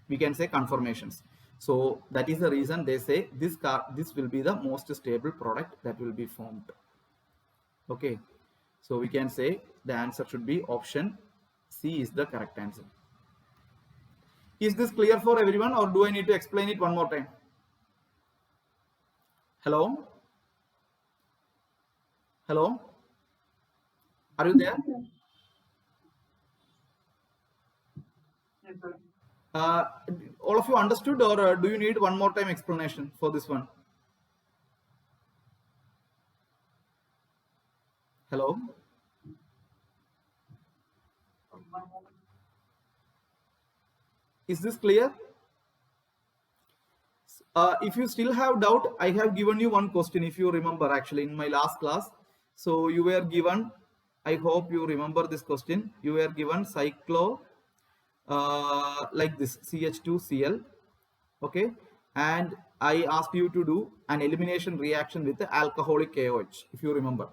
we can say conformations. So that is the reason they say this will be the most stable product that will be formed. Okay, so we can say the answer should be option C is the correct answer. Is this clear for everyone, or do I need to explain it one more time? Hello? Hello? Are you there? Yes, sir. All of you understood, or do you need one more time explanation for this one? Hello? Is this clear? If you still have doubt, I have given you one question, if you remember, actually in my last class. So you were given, I hope you remember this question. You were given cyclo like this, CH2Cl, okay, and I asked you to do an elimination reaction with the alcoholic KOH, if you remember.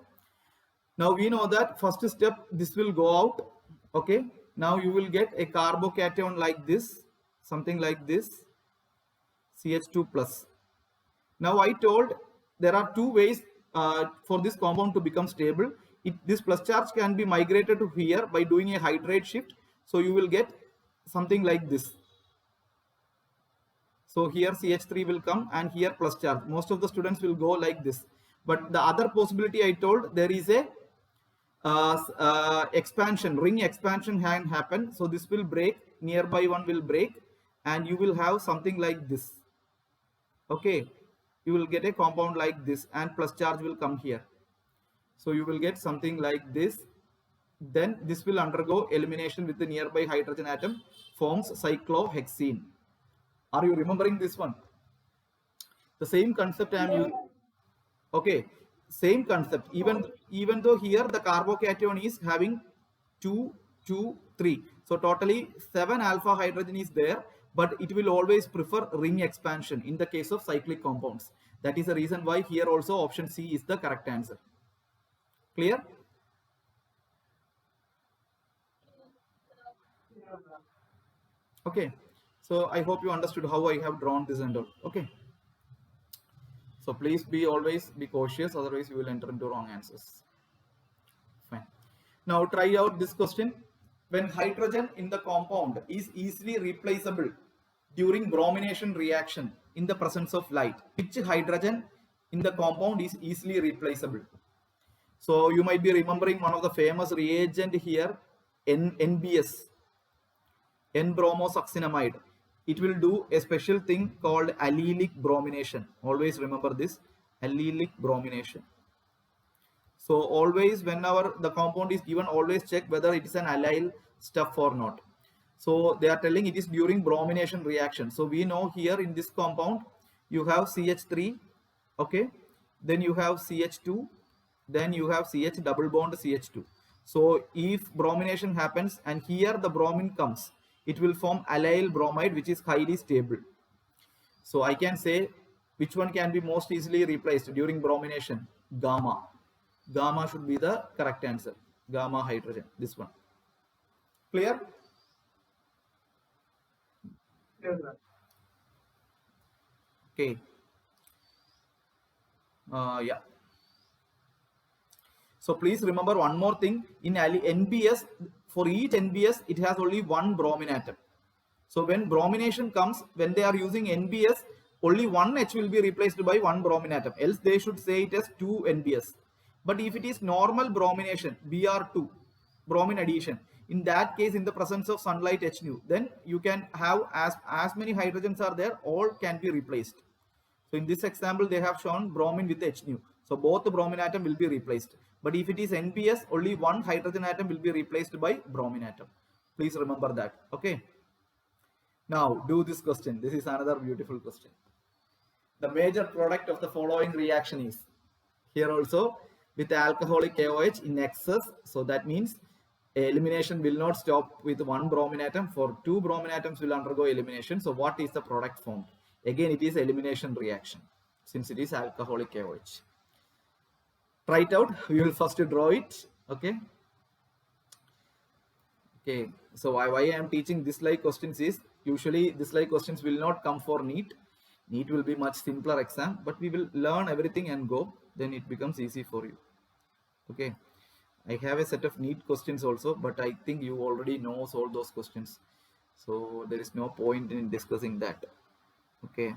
Now we know that first step, this will go out, okay. Now you will get a carbocation like this, something like this, CH2 plus. Now I told there are two ways for this compound to become stable. This plus charge can be migrated to here by doing a hydrate shift. So you will get something like this. So here CH3 will come and here plus charge. Most of the students will go like this. But the other possibility I told, there is a expansion, ring expansion can happen. So this will break, nearby one will break, and you will have something like this. Okay, you will get a compound like this, and plus charge will come here. So you will get something like this. Then this will undergo elimination with the nearby hydrogen atom, forms cyclohexene. Are you remembering this one? The same concept I am using. Okay, same concept. Even though here the carbocation is having 2, 2, 3. So totally 7 alpha hydrogen is there, but it will always prefer ring expansion in the case of cyclic compounds. That is the reason why here also option C is the correct answer. Clear? Okay. So I hope you understood how I have drawn this and all. Okay. So please be always be cautious, otherwise you will enter into wrong answers. Fine. Now try out this question. When hydrogen in the compound is easily replaceable during bromination reaction in the presence of light, which hydrogen in the compound is easily replaceable? So you might be remembering one of the famous reagent here, NBS, N-bromosuccinamide. It will do a special thing called allelic bromination. Always remember this, allelic bromination. So always whenever the compound is given, always check whether it is an allyl stuff or not. So they are telling it is during bromination reaction. So we know here in this compound, you have CH3, okay, then you have CH2, then you have CH double bond CH2. So if bromination happens and here the bromine comes, it will form allyl bromide, which is highly stable. So I can say which one can be most easily replaced during bromination? Gamma. Gamma should be the correct answer. Gamma hydrogen, this one. Clear? Yes, sir. Okay. Yeah. So please remember one more thing. In NBS, for each NBS, it has only one bromine atom. So when bromination comes, when they are using NBS, only one H will be replaced by one bromine atom. Else they should say it as 2 NBS. But if it is normal bromination, Br2, bromine addition, in that case, in the presence of sunlight H nu, then you can have as many hydrogens are there, all can be replaced. So in this example, they have shown bromine with H nu. So both the bromine atom will be replaced. But if it is NBS, only one hydrogen atom will be replaced by bromine atom. Please remember that. Okay. Now do this question. This is another beautiful question. The major product of the following reaction is, here also with alcoholic KOH in excess. So that means elimination will not stop with one bromine atom. For two bromine atoms will undergo elimination. So what is the product formed? Again, it is elimination reaction since it is alcoholic KOH. Try it out. We will first draw it. Okay. Okay. So why I am teaching this like questions is, usually this like questions will not come for NEET. NEET will be much simpler exam, but we will learn everything and go. Then it becomes easy for you. Okay. I have a set of NEET questions also, but I think you already know all those questions. So there is no point in discussing that. Okay.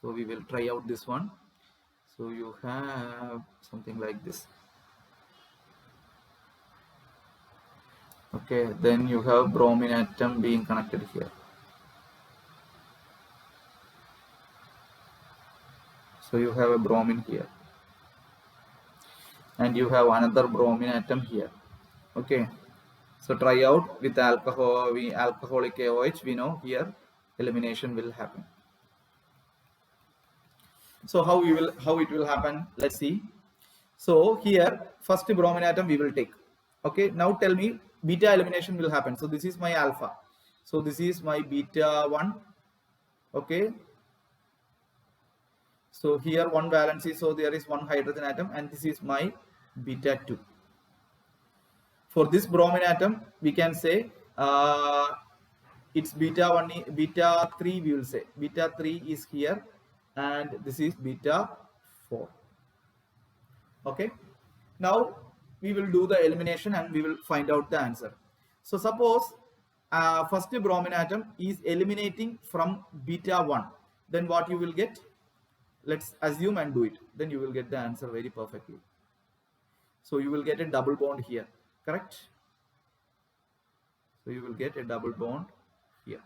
So we will try out this one. So you have something like this. Okay, then you have bromine atom being connected here. So you have a bromine here. And you have another bromine atom here. Okay. So try out with alcoholic KOH. We know here elimination will happen. So how it will happen? Let's see. So here first bromine atom we will take. Okay. Now tell me beta elimination will happen. So this is my alpha. So this is my beta 1. Okay. So here one valency. So there is one hydrogen atom, and this is my beta 2. For this bromine atom, we can say it's beta 1, beta 3 we will say. Beta 3 is here, and this is beta 4. Okay. Now we will do the elimination and we will find out the answer. So suppose first bromine atom is eliminating from beta 1. Then what you will get? Let's assume and do it. Then you will get the answer very perfectly. So you will get a double bond here. Correct? So you will get a double bond here.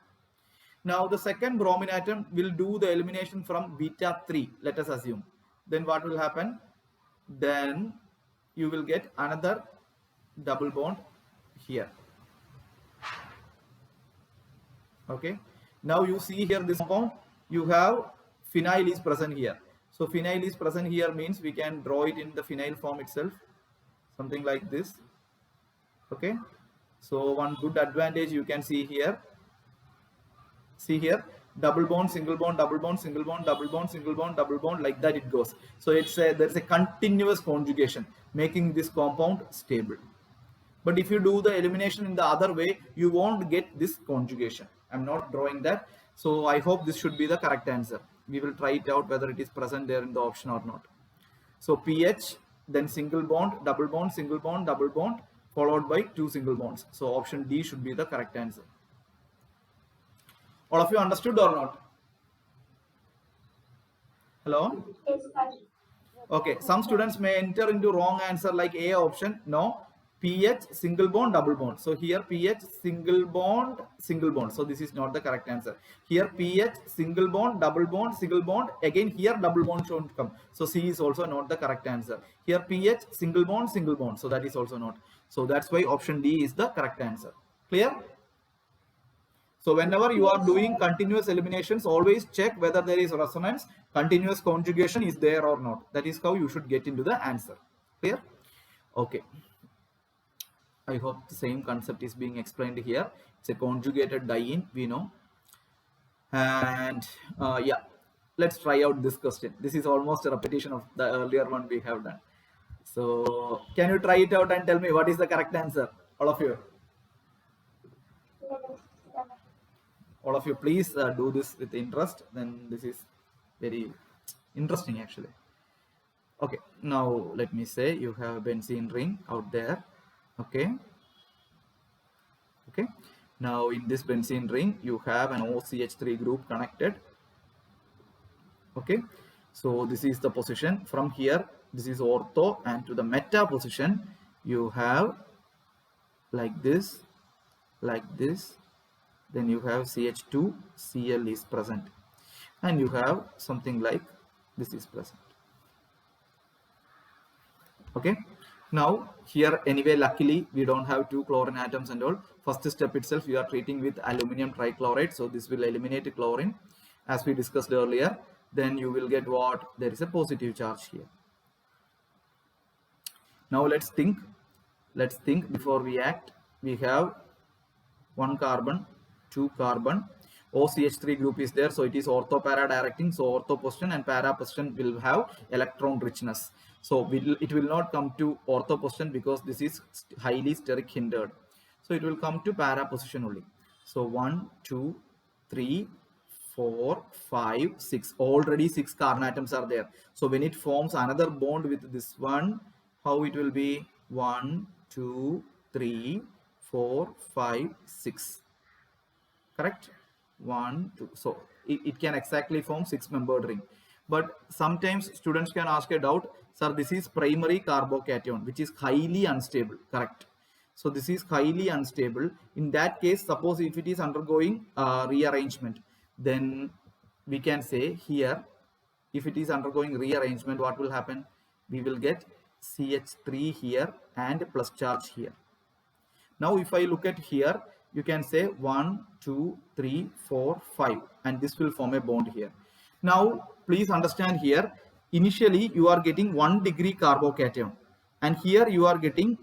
Now the second bromine atom will do the elimination from beta 3. Let us assume. Then what will happen? Then you will get another double bond here. Okay. Now you see here this compound, you have phenyl is present here. So phenyl is present here means we can draw it in the phenyl form itself. Something like this. Okay. So one good advantage you can see here. See here, double bond, single bond, double bond, single bond, double bond, single bond, double bond, like that it goes. So there's a continuous conjugation making this compound stable. But if you do the elimination in the other way, you won't get this conjugation. I'm not drawing that. So I hope this should be the correct answer. We will try it out whether it is present there in the option or not. So pH, then single bond, double bond, single bond, double bond, followed by 2 single bonds. So option D should be the correct answer. All of you understood or not? Hello? Yes, sir. Okay, some students may enter into wrong answer like A option. No, pH single bond double bond. So here pH single bond. So this is not the correct answer. Here pH single bond double bond single bond. Again here double bond should come. So C is also not the correct answer. Here pH single bond. So that is also not. So that's why option D is the correct answer. Clear? So whenever you are doing continuous eliminations, always check whether there is resonance, continuous conjugation is there or not. That is how you should get into the answer. Clear? Okay. I hope the same concept is being explained here. It's a conjugated diene, we know. And yeah, let's try out this question. This is almost a repetition of the earlier one we have done. So can you try it out and tell me what is the correct answer? All of you. All of you, please do this with interest. Then this is very Interesting actually. Okay, now let me say you have a benzene ring out there. Okay. Okay. Now in this benzene ring, you have an OCH3 group connected. Okay. So this is the position. From here, this is ortho, and to the meta position, you have like this, then you have CH2, Cl is present, and you have something like this is present. Okay, now here anyway, luckily we don't have two chlorine atoms and all. First step itself, we are treating with aluminum trichloride, so this will eliminate chlorine as we discussed earlier. Then you will get what? There is a positive charge here. Now let's think before we act. We have one carbon, two carbon, OCH3 group is there, so it is ortho para directing. So ortho position and para position will have electron richness. So it will not come to ortho position because this is highly steric hindered. So it will come to para position only. So 1, 2, 3, 4, 5, 6. Already 6 carbon atoms are there. So when it forms another bond with this one, how it will be? 1, 2, 3, 4, 5, 6. Correct? 1, 2. So it can exactly form 6-membered ring. But sometimes students can ask a doubt, sir, this is primary carbocation, which is highly unstable. Correct? So this is highly unstable. In that case, suppose if it is undergoing rearrangement, then we can say here, if it is undergoing rearrangement, what will happen? We will get CH3 here and plus charge here. Now if I look at here, you can say 1, 2, 3, 4, 5, and this will form a bond here. Now please understand here, initially you are getting 1 degree carbocation, and here you are getting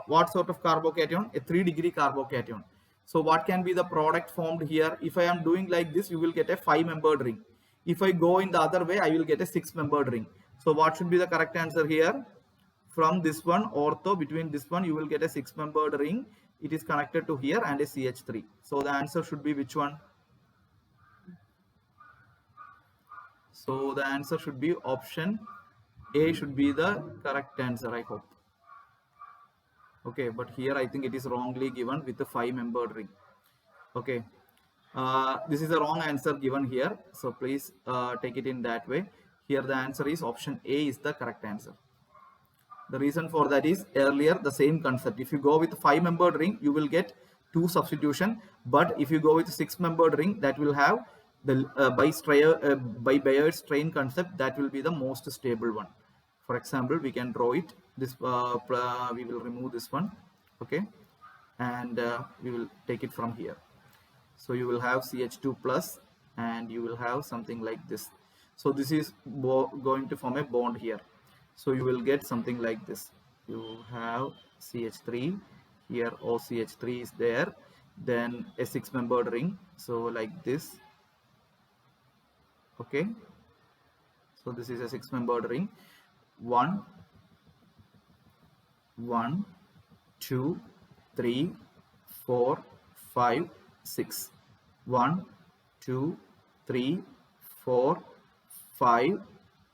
what sort of carbocation? A 3 degree carbocation. So what can be the product formed here? If I am doing like this, you will get a 5-membered ring. If I go in the other way, I will get a 6-membered ring. So what should be the correct answer here? From this one, ortho, between this one, you will get a 6-membered ring. It is connected to here and a CH3. So the answer should be which one? So the answer should be option A should be the correct answer, I hope. Okay, but here I think it is wrongly given with the 5-membered ring. Okay, this is a wrong answer given here. So please take it in that way. Here the answer is option A is the correct answer. The reason for that is earlier the same concept. If you go with 5-membered ring, you will get 2 substitution. But if you go with 6-membered ring, that will have the by Bayer's strain concept, that will be the most stable one. For example, we can draw it. This we will remove this one, okay, and we will take it from here. So you will have CH2 plus, and you will have something like this. So this is going to form a bond here. So you will get something like this. You have CH3 here, OCH3 is there, then a 6-membered ring. So like this. Okay. So this is a 6-membered ring. 1, 2, 3, 4, 5, 6. 1, 2, 3, 4, 5,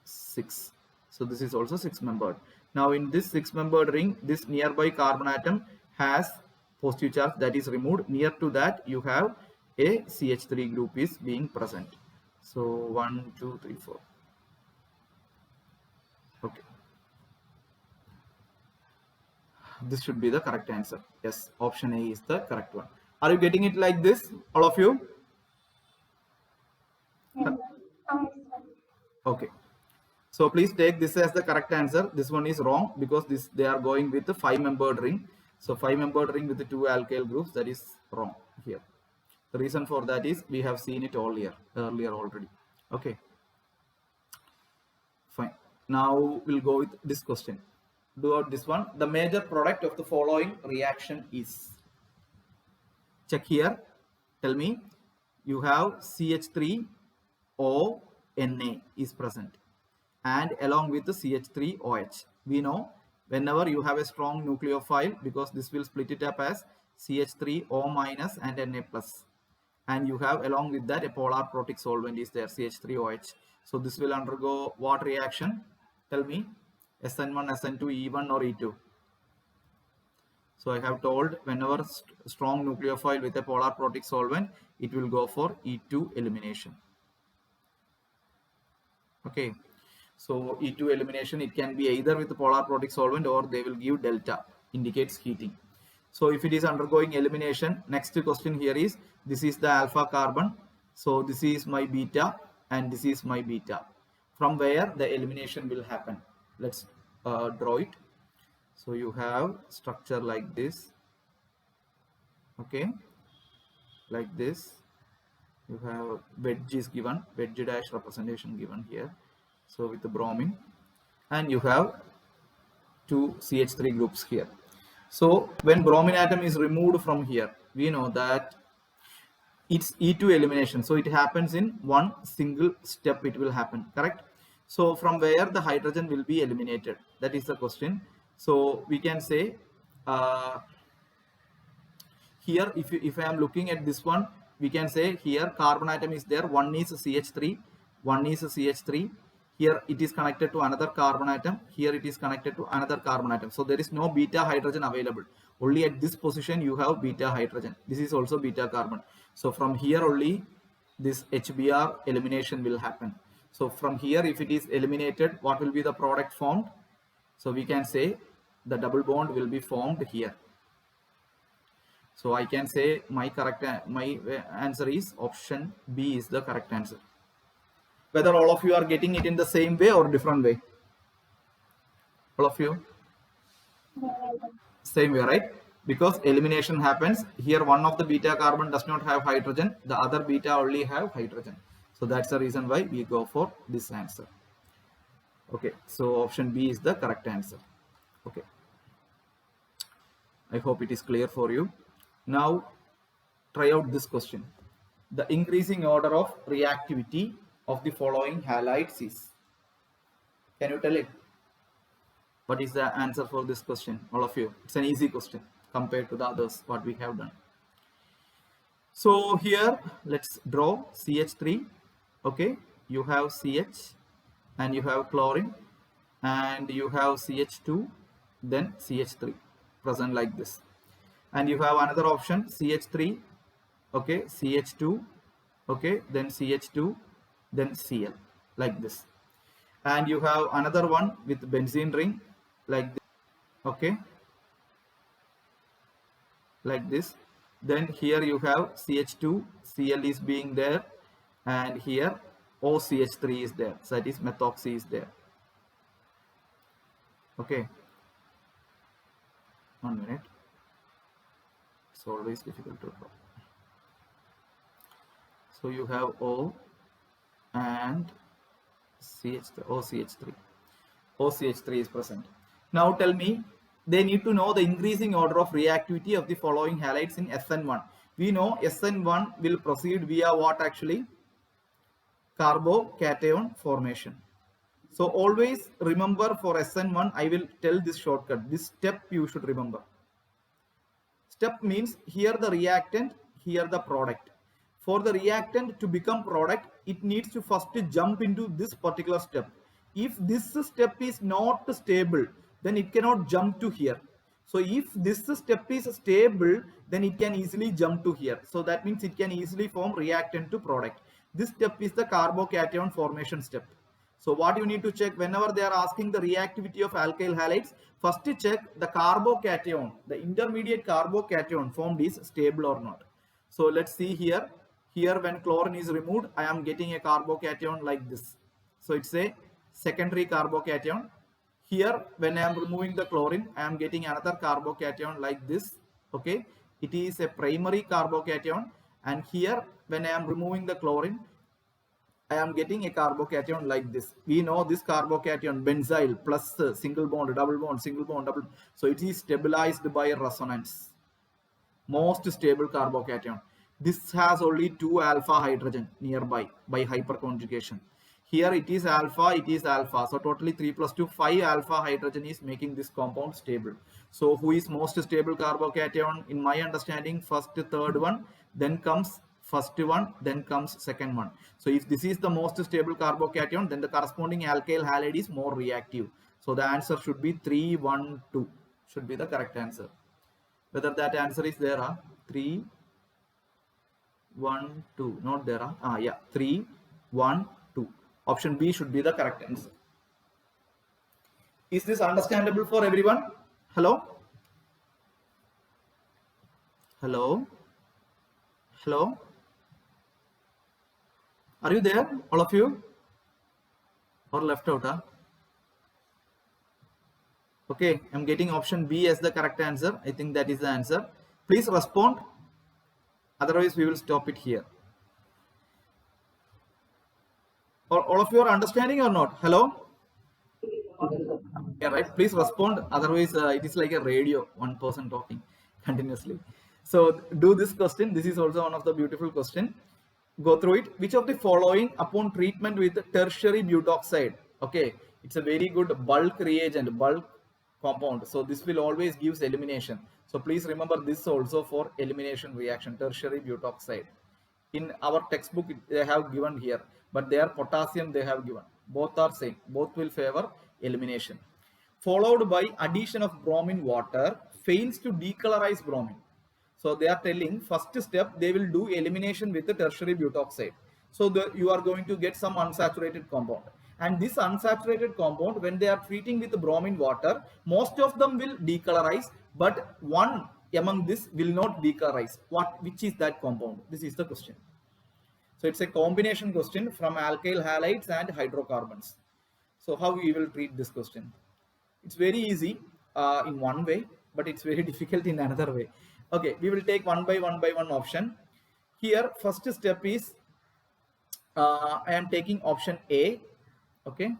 6. So this is also 6-membered. Now in this 6-membered ring, this nearby carbon atom has positive charge, that is removed. Near to that, you have a CH3 group is being present. So 1, 2, 3, 4. Okay. This should be the correct answer. Yes, option A is the correct one. Are you getting it like this, all of you? Okay. So please take this as the correct answer. This one is wrong because they are going with the 5-membered ring. So 5-membered ring with the 2 alkyl groups, that is wrong here. The reason for that is we have seen it earlier already. Okay. Fine. Now we'll go with this question. Do out this one. The major product of the following reaction is. Check here. Tell me. You have CH3O Na is present, and along with the CH3OH. We know whenever you have a strong nucleophile, because this will split it up as CH3O minus and Na plus, and you have along with that a polar protic solvent is there, CH3OH. So this will undergo what reaction? Tell me. SN1, SN2, E1 or E2? So I have told whenever strong nucleophile with a polar protic solvent, it will go for E2 elimination. Okay. So E2 elimination, it can be either with the polar protic solvent or they will give delta, indicates heating. So if it is undergoing elimination, next question here is, this is the alpha carbon. So this is my beta and this is my beta. From where the elimination will happen? Let's draw it. So you have structure like this. Okay. Like this. You have wedge is given, wedge dash representation given here. So with the bromine, and you have two CH3 groups here. So when bromine atom is removed from here, we know that it's E2 elimination. So it happens in one single step, it will happen, correct? So from where the hydrogen will be eliminated? That is the question. So we can say here, if I am looking at this one, we can say here carbon atom is there. One is CH3, one is CH3. Here it is connected to another carbon atom. Here it is connected to another carbon atom. So there is no beta hydrogen available. Only at this position you have beta hydrogen. This is also beta carbon. So from here only this HBr elimination will happen. So from here, if it is eliminated, what will be the product formed? So we can say the double bond will be formed here. So I can say my answer is option B is the correct answer. Whether all of you are getting it in the same way or different way? All of you? Same way, right? Because elimination happens here, one of the beta carbon does not have hydrogen, the other beta only have hydrogen. So that's the reason why we go for this answer. Okay, so option B is the correct answer. Okay, I hope it is clear for you. Now try out this question. The increasing order of reactivity of the following halides is. Can you tell it? What is the answer for this question, all of you? It's an easy question compared to the others what we have done. So here let's draw CH3. Okay, you have CH and you have chlorine and you have CH2, then CH3 present like this, and you have another option CH3, okay, CH2, okay, then CH2, then Cl like this, and you have another one with benzene ring like this, okay, like this. Then here you have CH2, Cl is being there, and here OCH3 is there, so that is methoxy is there. Okay, 1 minute, it's always difficult to draw. So you have O and OCH3. OCH3 is present. Now tell me, they need to know the increasing order of reactivity of the following halides in SN1. We know SN1 will proceed via what actually? Carbocation formation. So always remember for SN1, I will tell this shortcut. This step you should remember. Step means here the reactant, here the product. For the reactant to become product, it needs to first jump into this particular step. If this step is not stable, then it cannot jump to here. So if this step is stable, then it can easily jump to here. So that means it can easily form reactant to product. This step is the carbocation formation step. So what you need to check whenever they are asking the reactivity of alkyl halides, first check the carbocation, the intermediate carbocation formed is stable or not. So let's see here. Here when chlorine is removed, I am getting a carbocation like this. So it's a secondary carbocation. Here when I am removing the chlorine, I am getting another carbocation like this. Okay, it is a primary carbocation. And here when I am removing the chlorine, I am getting a carbocation like this. We know this carbocation benzyl plus single bond, double bond, single bond, double. So it is stabilized by resonance. Most stable carbocation. This has only 2 alpha hydrogen nearby by hyperconjugation. Here it is alpha, it is alpha. So totally 3 plus 2, 5 alpha hydrogen is making this compound stable. So who is most stable carbocation? In my understanding, first, third one, then comes first one, then comes second one. So if this is the most stable carbocation, then the corresponding alkyl halide is more reactive. So the answer should be 3, 1, 2 should be the correct answer. Whether that answer is there, 3, 1, 2, not there. Yeah, 3, 1, 2. Option B should be the correct answer. Is this understandable for everyone? Hello? Hello? Hello? Are you there, all of you? Or left out? Okay, I'm getting option B as the correct answer. I think that is the answer. Please respond. Otherwise, we will stop it here. All of you are understanding or not? Hello? Yeah, right. Please respond. Otherwise, it is like a radio, one person talking continuously. So do this question. This is also one of the beautiful question. Go through it. Which of the following upon treatment with tertiary butoxide? Okay, it's a very good bulk reagent, bulk compound. So this will always gives elimination. So please remember this also for elimination reaction, tertiary butoxide. In our textbook, they have given here, but their potassium they have given. Both are same. Both will favor elimination. Followed by addition of bromine water fails to decolorize bromine. So they are telling first step they will do elimination with the tertiary butoxide. So you are going to get some unsaturated compound. And this unsaturated compound, when they are treating with the bromine water, most of them will decolorize, but one among this will not decolorize. Which is that compound? This is the question. So it's a combination question from alkyl halides and hydrocarbons. So how we will treat this question? It's very easy in one way, but it's very difficult in another way. Okay, we will take one by one option. Here, first step is I am taking option A. Okay,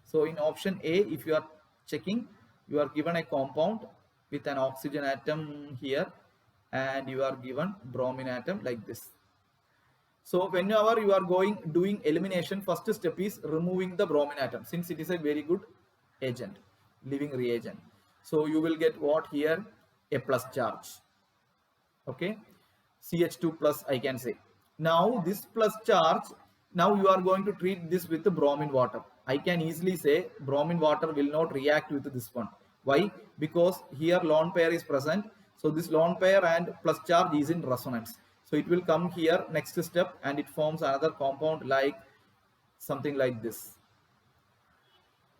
so in option A, if you are checking, you are given a compound with an oxygen atom here, and you are given bromine atom like this. So whenever you are doing elimination, first step is removing the bromine atom, since it is a very good agent, living reagent. So you will get what here? A plus charge. Okay, CH2 plus I can say. Now this plus charge, now you are going to treat this with the bromine water. I can easily say bromine water will not react with this one. Why? Because here lone pair is present. So this lone pair and plus charge is in resonance. So it will come here next step and it forms another compound like something like this.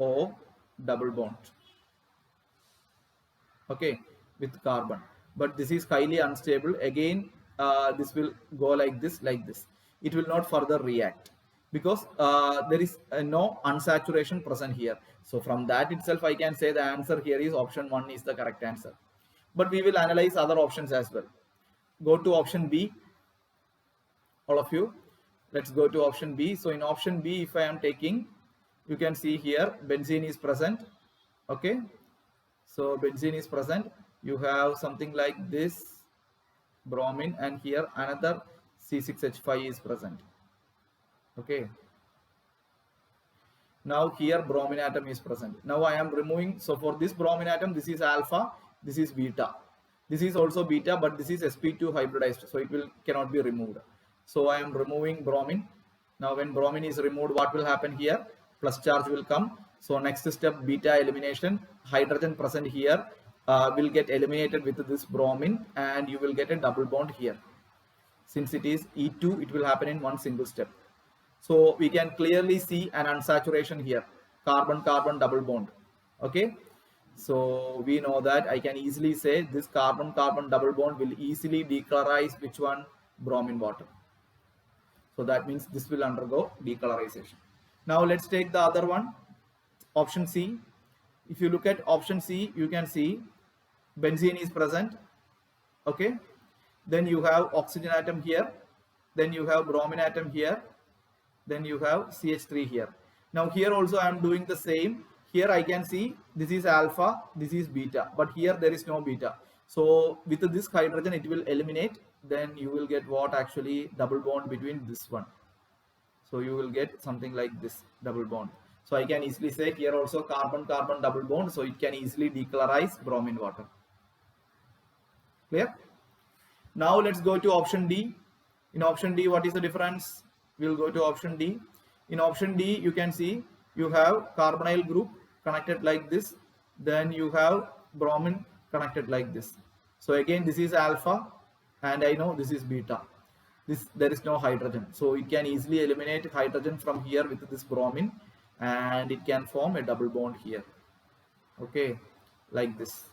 O double bond. Okay, with carbon. But this is highly unstable. Again, this will go like this, like this. It will not further react because there is no unsaturation present here. So from that itself, I can say the answer here is option 1 is the correct answer. But we will analyze other options as well. Go to option B. All of you, let's go to option B. So in option B, if I am taking, you can see here benzene is present. Okay, so benzene is present. You have something like this bromine, and here another C6H5 is present. Okay, now here bromine atom is present. Now I am removing. So for this bromine atom, this is alpha, this is beta, this is also beta, but this is sp2 hybridized, so it cannot be removed. So I am removing bromine. Now when bromine is removed, what will happen here? Plus charge will come. So next step, beta elimination. Hydrogen present here will get eliminated with this bromine, and you will get a double bond here. Since it is E2, it will happen in one single step. So we can clearly see an unsaturation here, carbon-carbon double bond. Okay, so we know that I can easily say this carbon-carbon double bond will easily decolorize which one? Bromine water. So that means this will undergo decolorization. Now let's take the other one, option C. If you look at option C, you can see benzene is present. Okay, then you have oxygen atom here, then you have bromine atom here, then you have CH3 here. Now here also I am doing the same. Here I can see this is alpha, this is beta, but here there is no beta. So with this hydrogen it will eliminate, then you will get what? Actually double bond between this one. So you will get something like this double bond. So I can easily say here also carbon-carbon double bond, so it can easily decolorize bromine water. Clear? Now let's go to option D. In option D, what is the difference? We'll go to option D. In option D, you can see you have carbonyl group connected like this. Then you have bromine connected like this. So again, this is alpha, and I know this is beta. There is no hydrogen, so it can easily eliminate hydrogen from here with this bromine, and it can form a double bond here. Okay, like this.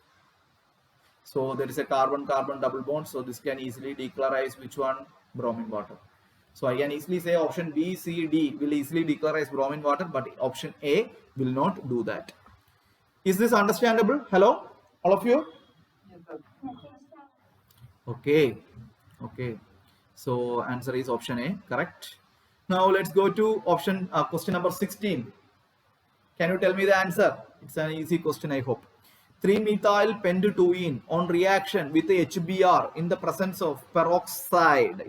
So there is a carbon-carbon double bond. So this can easily dechlorize which one? Bromine water. So I can easily say option B, C, D will easily dechlorize bromine water, but option A will not do that. Is this understandable? Hello, all of you? Yes, sir. Okay. Okay. So answer is option A, correct? Now let's go to option question number 16. Can you tell me the answer? It's an easy question, I hope. 3-methyl pentatoluene on reaction with HBr in the presence of peroxide,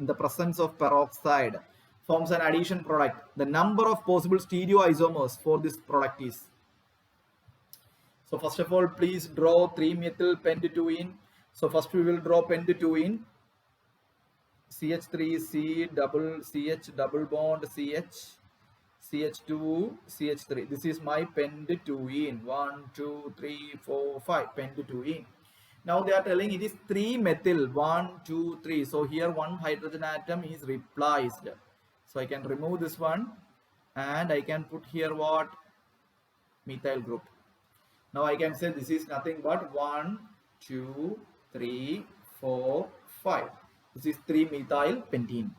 forms an addition product. The number of possible stereoisomers for this product is. So first of all, please draw 3-methyl pentatoluene. So first we will draw pentatoluene. CH3 C double CH double bond CH. CH2, CH3. This is my pentatoluene. 1, 2, 3, 4, 5. Pentatoluene. Now they are telling it is 3-methyl. 1, 2, 3. So here one hydrogen atom is replaced. So I can remove this one, and I can put here what? Methyl group. Now I can say this is nothing but 1, 2, 3, 4, 5. This is 3-methyl pentene.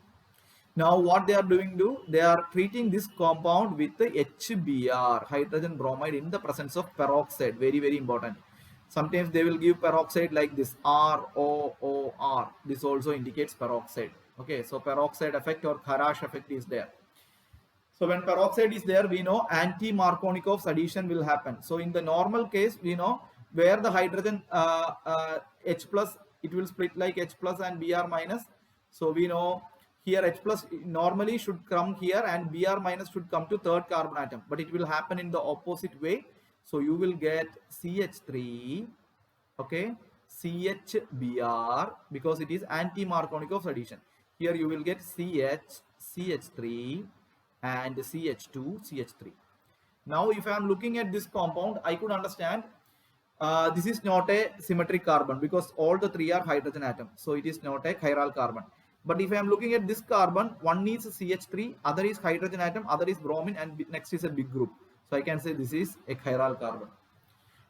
Now what they are doing, they are treating this compound with the HBr, hydrogen bromide, in the presence of peroxide. Very, very important. Sometimes they will give peroxide like this, ROOR. This also indicates peroxide. Okay, so peroxide effect or Kharash effect is there. So when peroxide is there, we know anti-Markovnikov's addition will happen. So in the normal case, we know where the hydrogen H plus, it will split like H plus and Br minus. So we know here H plus normally should come here and Br minus should come to third carbon atom, but it will happen in the opposite way. So you will get CH3, okay, CHBr, because it is anti-Markovnikov's addition. Here you will get CH, CH3 and CH2, CH3. Now if I am looking at this compound, I could understand this is not a symmetric carbon because all the three are hydrogen atoms. So it is not a chiral carbon. But if I am looking at this carbon, one is CH3, other is hydrogen atom, other is bromine, and next is a big group. So I can say this is a chiral carbon.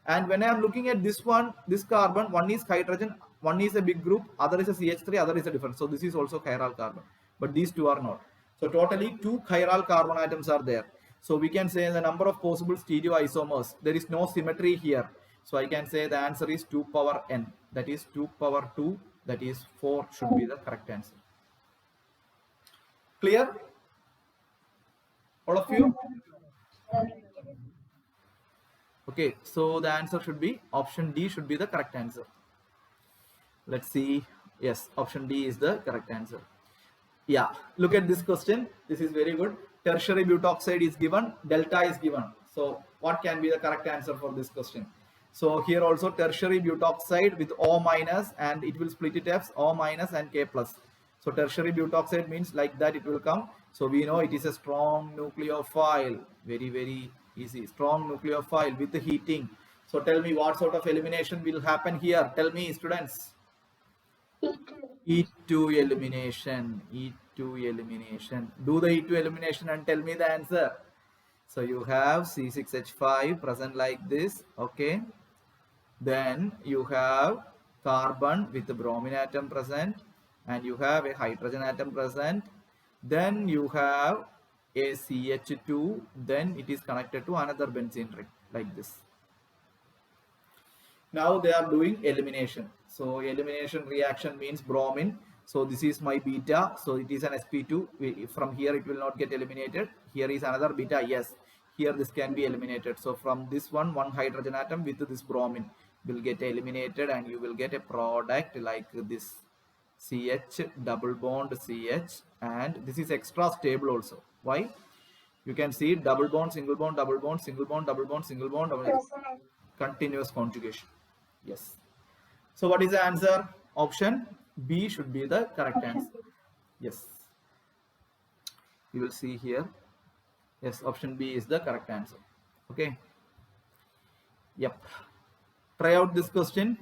And when I am looking at this one, this carbon, one is hydrogen, one is a big group, other is a CH3, other is a different. So this is also chiral carbon. But these two are not. So totally 2 chiral carbon atoms are there. So we can say the number of possible stereoisomers. There is no symmetry here. So I can say the answer is 2 power n. That is 2 power 2. That is 4 should be the correct answer. Clear? All of you? Okay, so the answer should be option D should be the correct answer. Let's see. Yes, option D is the correct answer. Yeah, look at this question. This is very good. Tertiary butoxide is given, delta is given. So what can be the correct answer for this question? So here also tertiary butoxide with O minus, and it will split it as O minus and K plus. So tertiary butoxide means like that it will come. So we know it is a strong nucleophile. Very, very easy. Strong nucleophile with the heating. So tell me what sort of elimination will happen here. Tell me, students. E2 elimination. E2 elimination. Do the E2 elimination and tell me the answer. So you have C6H5 present like this. Okay. Then you have carbon with the bromine atom present, and you have a hydrogen atom present. Then you have a CH2. Then it is connected to another benzene ring like this. Now they are doing elimination. So elimination reaction means bromine. So this is my beta. So it is an sp2. From here it will not get eliminated. Here is another beta. Yes, here this can be eliminated. So from this one hydrogen atom with this bromine will get eliminated, and you will get a product like this. CH double bond CH, and this is extra stable also. Why? You can see double bond, single bond, double bond, single bond, double bond, single bond, continuous conjugation. Yes. So what is the answer? Option B should be the correct answer. Yes, you will see here. Yes, option B is the correct answer. Okay. Yep. Try out this question.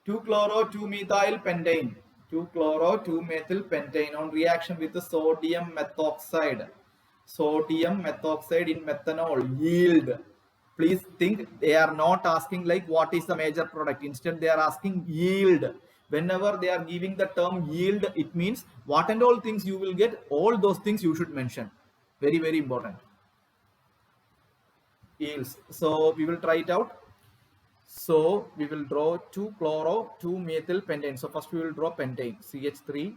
2-chloro-2-methyl pentane. 2-chloro-2-methyl pentane on reaction with the sodium methoxide. Sodium methoxide in methanol yield. Please think they are not asking like what is the major product. Instead, they are asking yield. Whenever they are giving the term yield, it means what and all things you will get. All those things you should mention. Very, very important. Yields. So we will try it out. So we will draw 2-chloro, 2-methyl pentane. So first we will draw pentane, CH3,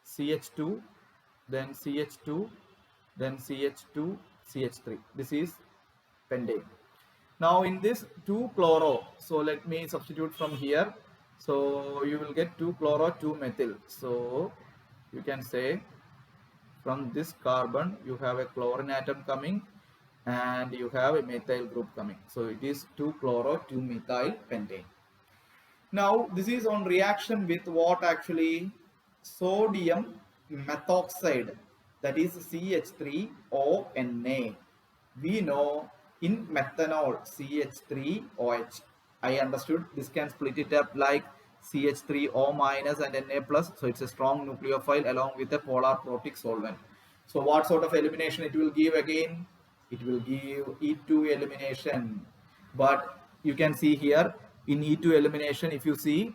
CH2, then CH2, then CH2, CH3. This is pentane. Now in this 2-chloro, so let me substitute from here. So you will get 2-chloro, 2-methyl. So you can say from this carbon you have a chlorine atom coming and you have a methyl group coming. So it is 2-chloro, 2-methyl pentane. Now this is on reaction with what actually? Sodium methoxide, that is CH3ONA. We know in methanol CH3OH. I understood this can split it up like CH3O minus and Na plus. So it's a strong nucleophile along with a polar protic solvent. So what sort of elimination it will give again? It will give E2 elimination. But you can see here in E2 elimination, if you see,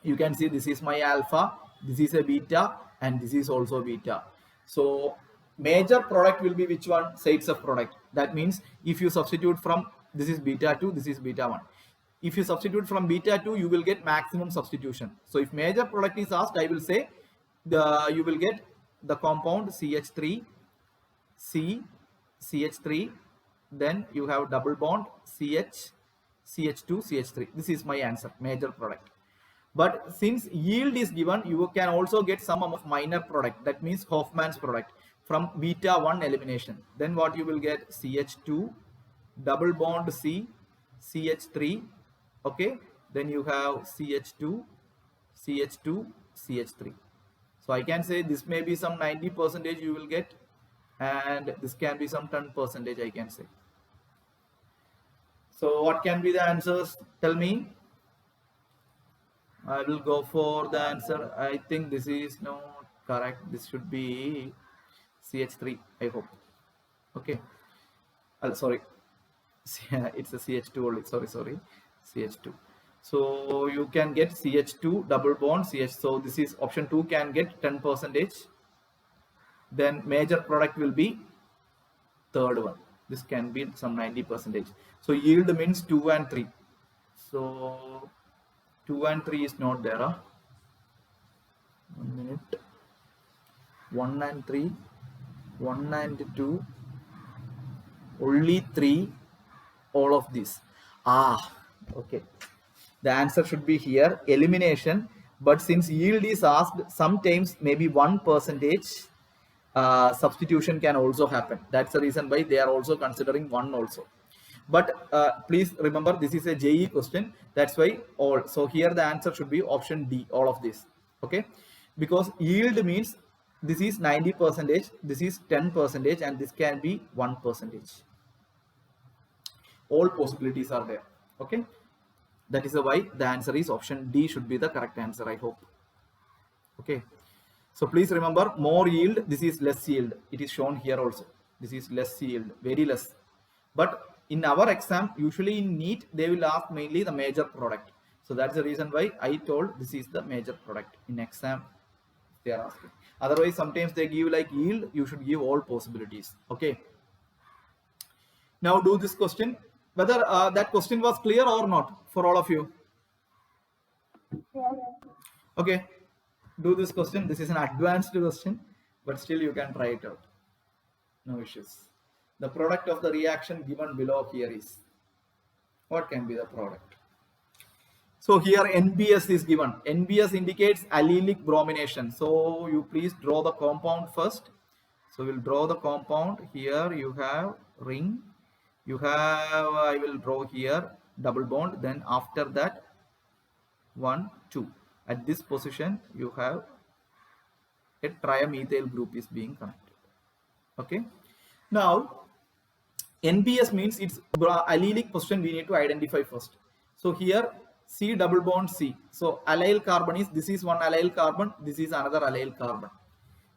you can see this is my alpha, this is a beta, and this is also beta. So major product will be which one? Sites of product. That means if you substitute from, this is beta 2, this is beta 1. If you substitute from beta 2, you will get maximum substitution. So if major product is asked, I will say you will get the compound CH3, CH3, then you have double bond CH, CH2, CH3. This is my answer, major product. But since yield is given, you can also get some of minor product. That means Hoffman's product from beta 1 elimination. Then what you will get? CH2, double bond C, CH3. Okay. Then you have CH2, CH2, CH3. So I can say this may be some 90% you will get, and this can be some 10% I can say. So what can be the answers? Tell me. I will go for the answer. I think this is not correct. This should be CH3, I hope. Okay. Sorry. It's a CH2 only. Sorry. CH2. So you can get CH2 double bond CH. So this is option 2 can get 10%. Then major product will be third one. This can be some 90%. So yield means 2 and 3. So 2 and 3 is not there. 1 minute. 1 and 3, 1 and 2, only 3, all of this. Okay. The answer should be here, elimination. But since yield is asked, sometimes maybe 1% substitution can also happen. That's the reason why they are also considering 1 also. But please remember, this is a JE question. That's why all. So here the answer should be option D, all of this. Okay. Because yield means this is 90%, this is 10%, and this can be 1%. All possibilities are there. Okay. That is why the answer is option D should be the correct answer, I hope. Okay. So please remember, more yield, this is less yield. It is shown here also. This is less yield, very less. But in our exam, usually in NEET, they will ask mainly the major product. So that's the reason why I told this is the major product. In exam, they are asking. Otherwise, sometimes they give like yield, you should give all possibilities. Okay. Now do this question. Whether that question was clear or not for all of you. Yes. Okay. Do this question. This is an advanced question, but still you can try it out. No issues. The product of the reaction given below here is, what can be the product? So here NBS is given. NBS indicates allelic bromination. So you please draw the compound first. So we'll draw the compound. Here you have ring. You have, I will draw here double bond. Then after that 1, 2. At this position you have a trimethyl group is being connected. Okay. Now, NBS means it's allelic position we need to identify first. So here C double bond C. So allyl carbon is, this is one allyl carbon, this is another allyl carbon.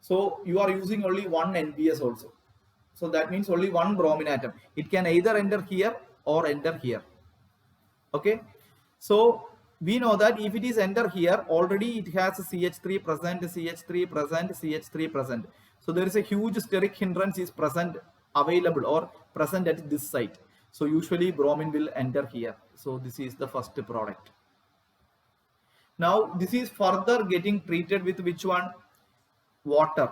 So you are using only one NBS also. So that means only one bromine atom. It can either enter here or enter here. Okay. So we know that if it is enter here, already it has CH3 present, CH3 present, CH3 present. So there is a huge steric hindrance is present, available or present at this site. So usually bromine will enter here. So this is the first product. Now this is further getting treated with which one? Water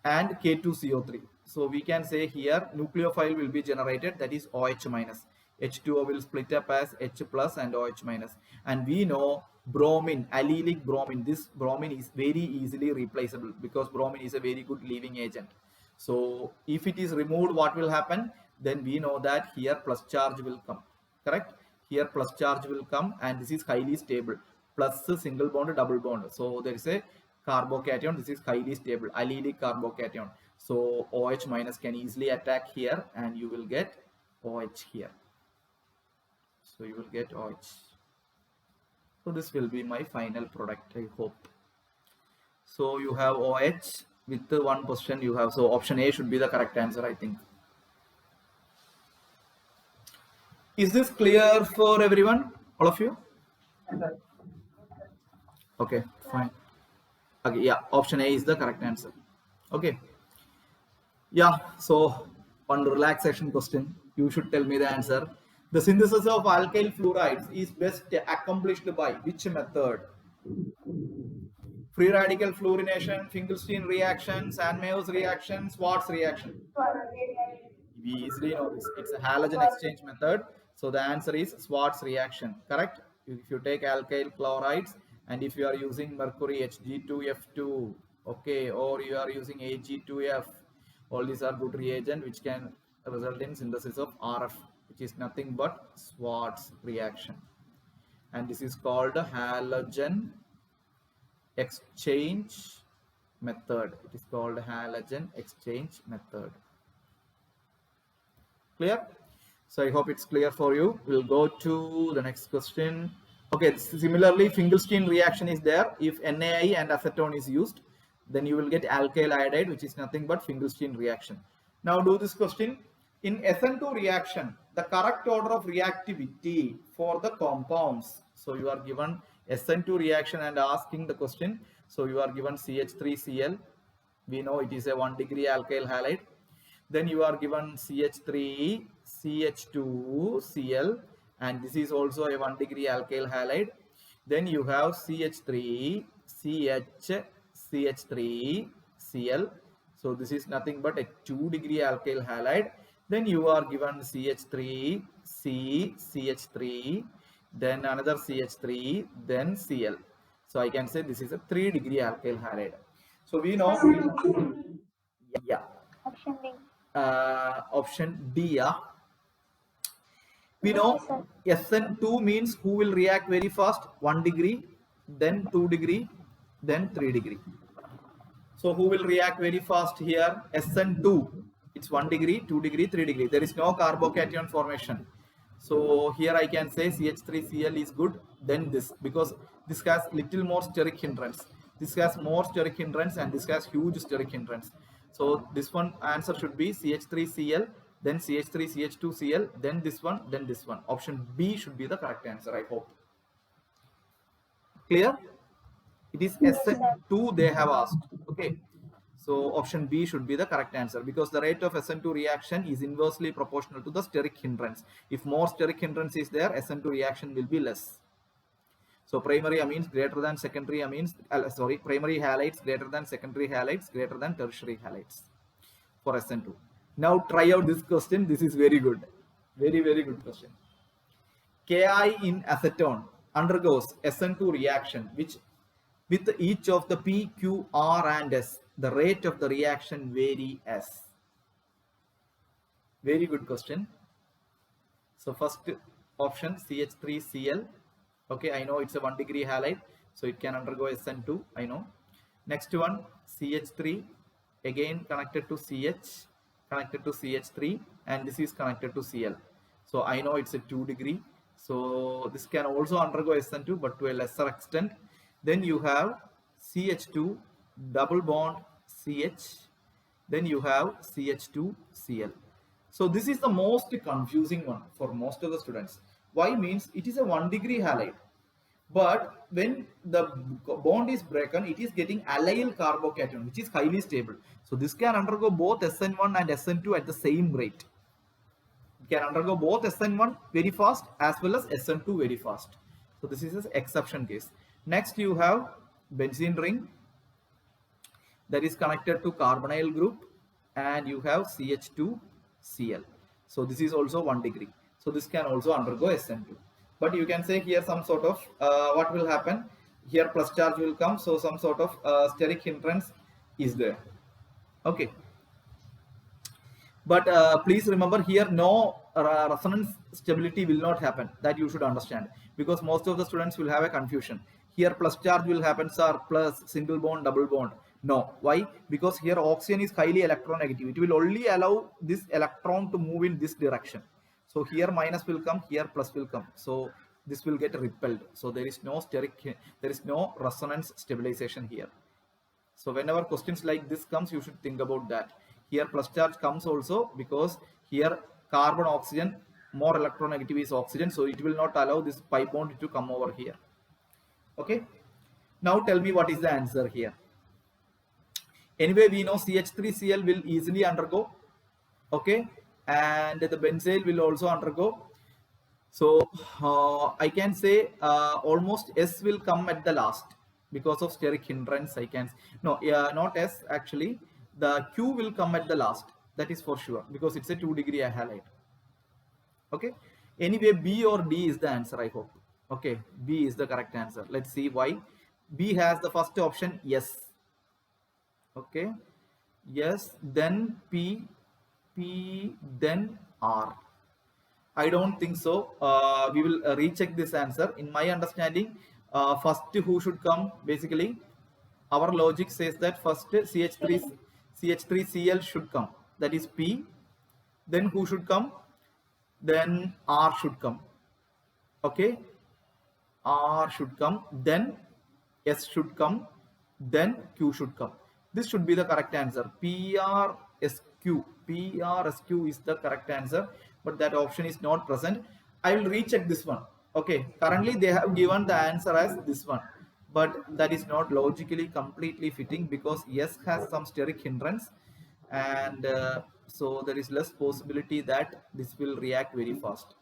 and K2CO3. So we can say here nucleophile will be generated, that is OH minus. H2O will split up as H plus and OH minus. And we know bromine, allelic bromine, this bromine is very easily replaceable because bromine is a very good leaving agent. So if it is removed, what will happen? Then we know that here plus charge will come, correct? Here plus charge will come and this is highly stable. Plus single bond, double bond. So there is a carbocation, this is highly stable, allelic carbocation. So OH minus can easily attack here and you will get OH here. So you will get OH. So this will be my final product, I hope. So you have OH with the one position you have. So option A should be the correct answer, I think. Is this clear for everyone? All of you? Okay, fine. Okay, yeah, option A is the correct answer. Okay. Yeah, so one relaxation question. You should tell me the answer. The synthesis of alkyl fluorides is best accomplished by which method? Free radical fluorination, Finkelstein reaction, Sandmeier's reaction, Schwartz reaction. We easily know this. It's a halogen exchange method. So the answer is Schwartz reaction, correct? If you take alkyl chlorides and if you are using mercury Hg2F2, okay, or you are using Ag2F, all these are good reagent which can result in synthesis of RF, which is nothing but Schwartz reaction. And this is called halogen exchange method. It is called halogen exchange method. Clear? So I hope it's clear for you. We'll go to the next question. Okay, similarly, Finkelstein reaction is there. If NaI and acetone is used, then you will get alkyl iodide, which is nothing but Finkelstein reaction. Now do this question. In SN2 reaction, the correct order of reactivity for the compounds. So you are given SN2 reaction and asking the question. So you are given CH3Cl. We know it is a 1 degree alkyl halide. Then you are given CH3, CH2Cl, and this is also a 1 degree alkyl halide. Then you have CH3, CH, CH3Cl. So this is nothing but a 2 degree alkyl halide. Then you are given CH3, C, CH3, then another CH3, then Cl. So I can say this is a 3 degree alkyl halide. So we know, yeah. Option D. Option D, yeah. We know SN2 means who will react very fast? 1 degree, then 2 degree, then 3 degree. So who will react very fast here? SN2. It's 1 degree, 2 degree, 3 degree. There is no carbocation formation. So here I can say CH3Cl is good, then this, because this has little more steric hindrance. This has more steric hindrance and this has huge steric hindrance. So this one answer should be CH3Cl, then CH3, CH2Cl, then this one, then this one. Option B should be the correct answer, I hope. Clear? It is SN2 they have asked. Okay. So option B should be the correct answer because the rate of SN2 reaction is inversely proportional to the steric hindrance. If more steric hindrance is there, SN2 reaction will be less. So primary amines greater than secondary amines, primary halides greater than secondary halides greater than tertiary halides for SN2. Now try out this question. This is very good. Very, very good question. Ki in acetone undergoes SN2 reaction which with each of the P, Q, R and S, the rate of the reaction vary as. Very good question. So first option CH3Cl. Okay, I know it's a 1 degree halide, so it can undergo SN2. I know. Next one, CH3, again connected to CH, connected to CH3, and this is connected to Cl. So I know it's a 2 degree. So this can also undergo SN2, but to a lesser extent. Then you have CH2, double bond CH, then you have CH2Cl. So this is the most confusing one for most of the students. Why? Means it is a 1 degree halide. But when the bond is broken, it is getting allyl carbocation, which is highly stable. So this can undergo both SN1 and SN2 at the same rate. It can undergo both SN1 very fast as well as SN2 very fast. So this is an exception case. Next you have benzene ring that is connected to carbonyl group, and you have CH2Cl. So this is also 1 degree. So this can also undergo SN2. But you can say here some sort of what will happen here, plus charge will come, so some sort of steric hindrance is there. Okay, but please remember here no resonance stability will not happen, that you should understand, because most of the students will have a confusion. Here plus charge will happen, sir, plus single bond, double bond. No, why? Because here oxygen is highly electronegative. It will only allow this electron to move in this direction. So here minus will come, here plus will come. So this will get repelled. So there is no steric, there is no resonance stabilization here. So whenever questions like this comes, you should think about that. Here plus charge comes also because here carbon oxygen, more electronegative is oxygen. So it will not allow this pi bond to come over here. Okay. Now tell me what is the answer here. Anyway, we know CH3Cl will easily undergo. Okay. And the benzyl will also undergo. So I can say almost S will come at the last because of steric hindrance. I can no, not S actually. The Q will come at the last. That is for sure because it's a 2 degree halide. Okay. Anyway, B or D is the answer, I hope. Okay, B is the correct answer. Let's see why. B has the first option, yes. Okay, yes, then P, then R. I don't think so. We will recheck this answer. In my understanding, first who should come? Basically, our logic says that first CH3Cl should come. That is P. Then who should come? Then R should come. Okay, R should come. Then S should come. Then Q should come. This should be the correct answer. PRSQ. PRSQ is the correct answer, but that option is not present. I will recheck this one. Okay, currently they have given the answer as this one, but that is not logically completely fitting because S has some steric hindrance, and so there is less possibility that this will react very fast.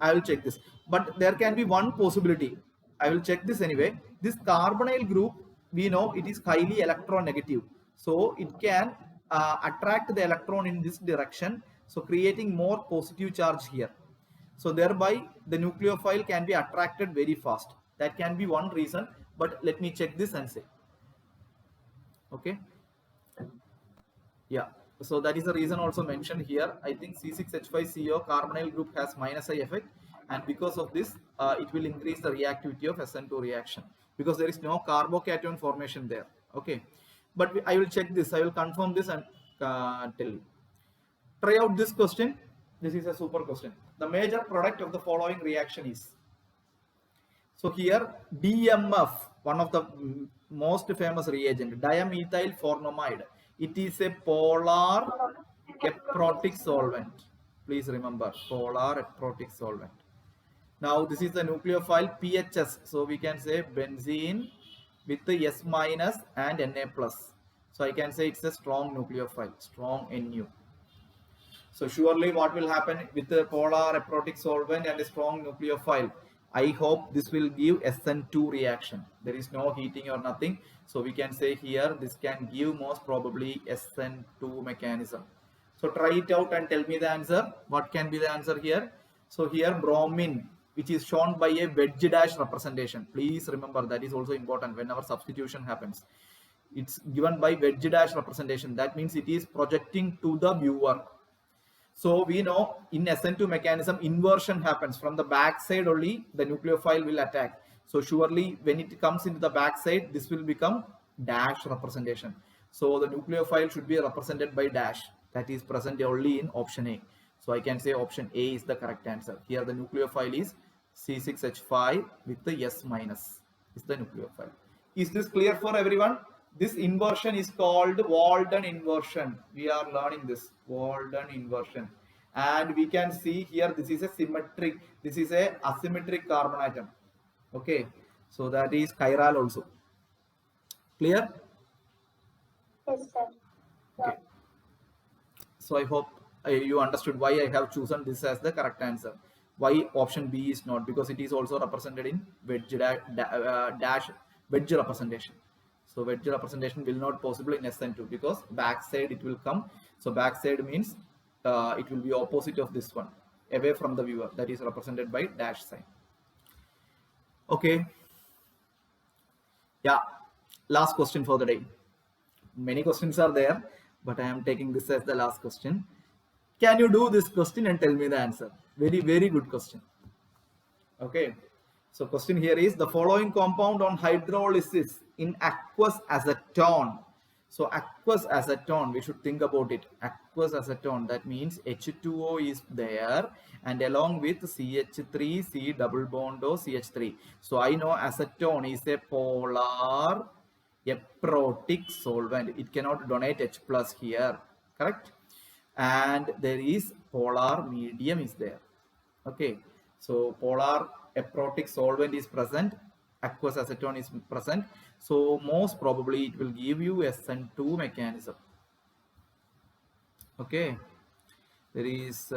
I will check this, but there can be one possibility. I will check this anyway. This carbonyl group, we know it is highly electronegative, so it can attract the electron in this direction, so creating more positive charge here. So thereby the nucleophile can be attracted very fast. That can be one reason, but let me check this and say. Okay, yeah, so that is the reason also mentioned here. I think C6H5CO carbonyl group has minus I effect, and because of this it will increase the reactivity of SN2 reaction because there is no carbocation formation there. Okay, but I will check this, I will confirm this and tell you. Try out this question. This is a super question. The major product of the following reaction is. So here DMF, one of the most famous reagent, dimethyl formamide. It is a polar aprotic solvent. Please remember, polar aprotic solvent. Now this is the nucleophile PHS. So we can say benzene with the S minus and Na plus. So I can say it's a strong nucleophile, strong Nu. So surely what will happen with the polar aprotic solvent and a strong nucleophile? I hope this will give SN2 reaction. There is no heating or nothing. So we can say here this can give most probably SN2 mechanism. So try it out and tell me the answer. What can be the answer here? So here bromine, which is shown by a wedge dash representation. Please remember that is also important whenever substitution happens. It's given by wedge dash representation. That means it is projecting to the viewer. So we know in SN2 mechanism inversion happens from the back side only the nucleophile will attack. So surely when it comes into the back side this will become dash representation. So the nucleophile should be represented by dash, that is present only in option A. So I can say option A is the correct answer. Here the nucleophile is C6H5 with the S minus is the nucleophile. Is this clear for everyone? This inversion is called Walden inversion. We are learning this Walden inversion. And we can see here this is a symmetric, this is a asymmetric carbon atom. Okay, so that is chiral also. Clear? Yes, sir. Okay. So I hope you understood why I have chosen this as the correct answer. Why option B is not, because it is also represented in wedge dash wedge representation. So wedge representation will not possible in SN2 because backside it will come. So backside means it will be opposite of this one, away from the viewer, that is represented by dash sign. Okay. Yeah. Last question for the day. Many questions are there, but I am taking this as the last question. Can you do this question and tell me the answer? Very, very good question. Okay. So question here is the following compound on hydrolysis in aqueous acetone. So aqueous acetone, we should think about it. Aqueous acetone, that means H2O is there and along with CH3, C double bond O, CH3. So I know acetone is a polar aprotic solvent. It cannot donate H plus here, correct? And there is polar medium is there. Okay, so polar aprotic solvent is present, aqueous acetone is present, so most probably it will give you SN2 mechanism. Okay, there is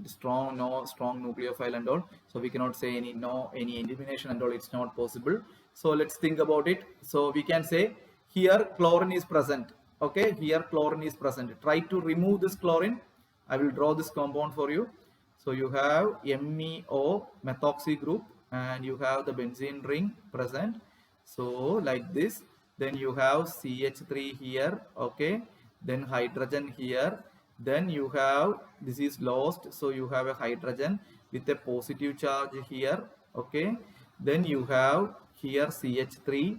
strong nucleophile and all, so we cannot say any elimination and all, it's not possible. So let's think about it. So we can say here chlorine is present. Okay, here chlorine is present. Try to remove this chlorine. I will draw this compound for you. So you have MEO methoxy group and you have the benzene ring present. So like this, then you have CH3 here, okay, then hydrogen here, then you have, this is lost, so you have a hydrogen with a positive charge here, okay, then you have here CH3.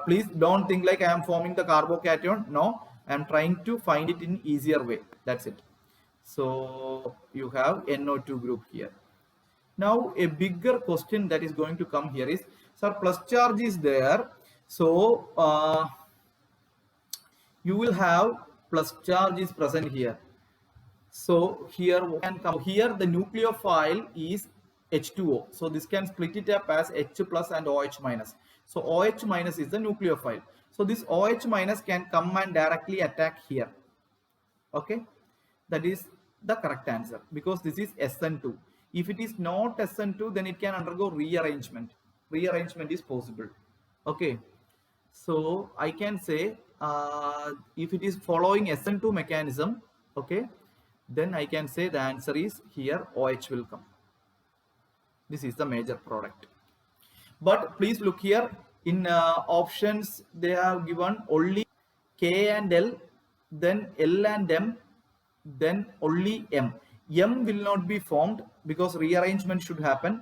Please don't think like I am forming the carbocation. No, I am trying to find it in easier way. That's it. So you have NO2 group here. Now a bigger question that is going to come here is, sir, plus charge is there. So you will have plus charge is present here. So here can come here the nucleophile is H2O. So this can split it up as H plus and OH minus. So OH minus is the nucleophile. So this OH minus can come and directly attack here. Okay, that is the correct answer because this is SN2. If it is not SN2, then it can undergo rearrangement. Rearrangement is possible. Okay, so I can say if it is following SN2 mechanism, okay, then I can say the answer is here OH will come. This is the major product. But please look here in options, they have given only K and L, then L and M, then only M. M will not be formed because rearrangement should happen.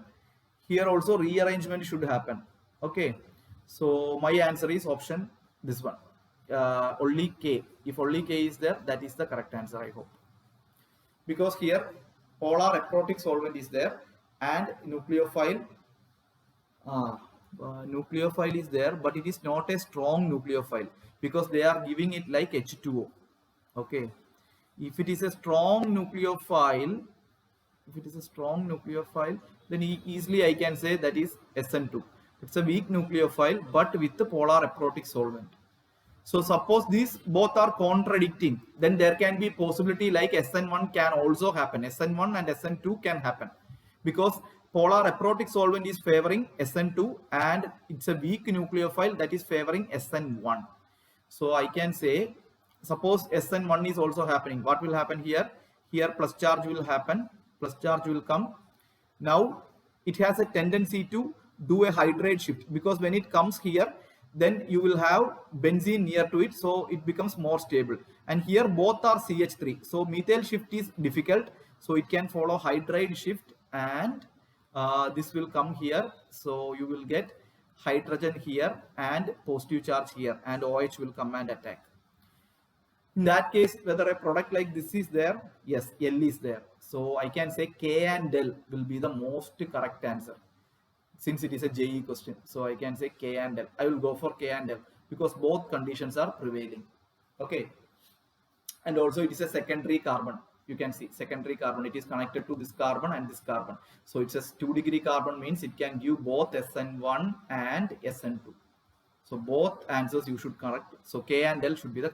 Here also rearrangement should happen. Okay, so my answer is option this one. Only K. If only K is there, that is the correct answer, I hope. Because here polar aprotic solvent is there and nucleophile nucleophile is there, but it is not a strong nucleophile because they are giving it like H2O. Okay, if it is a strong nucleophile, then easily I can say that is SN2. It's a weak nucleophile but with the polar aprotic solvent. So suppose these both are contradicting, then there can be possibility like SN1 can also happen. SN1 and SN2 can happen because polar aprotic solvent is favoring SN2 and it's a weak nucleophile that is favoring SN1. So I can say, suppose SN1 is also happening. What will happen here? Here plus charge will happen. Plus charge will come. Now it has a tendency to do a hydride shift because when it comes here, then you will have benzene near to it, so it becomes more stable. And here both are CH3, so methyl shift is difficult, so it can follow hydride shift and this will come here, so you will get hydrogen here and positive charge here, and OH will come and attack. In that case, whether a product like this is there, yes, L is there. So I can say K and L will be the most correct answer, since it is a JE question. So I can say K and L. I will go for K and L because both conditions are prevailing. Okay. And also it is a secondary carbon. You can see secondary carbon. It is connected to this carbon and this carbon. So it's a 2-degree carbon, means it can give both SN1 and SN2. So both answers you should correct. So K and L should be the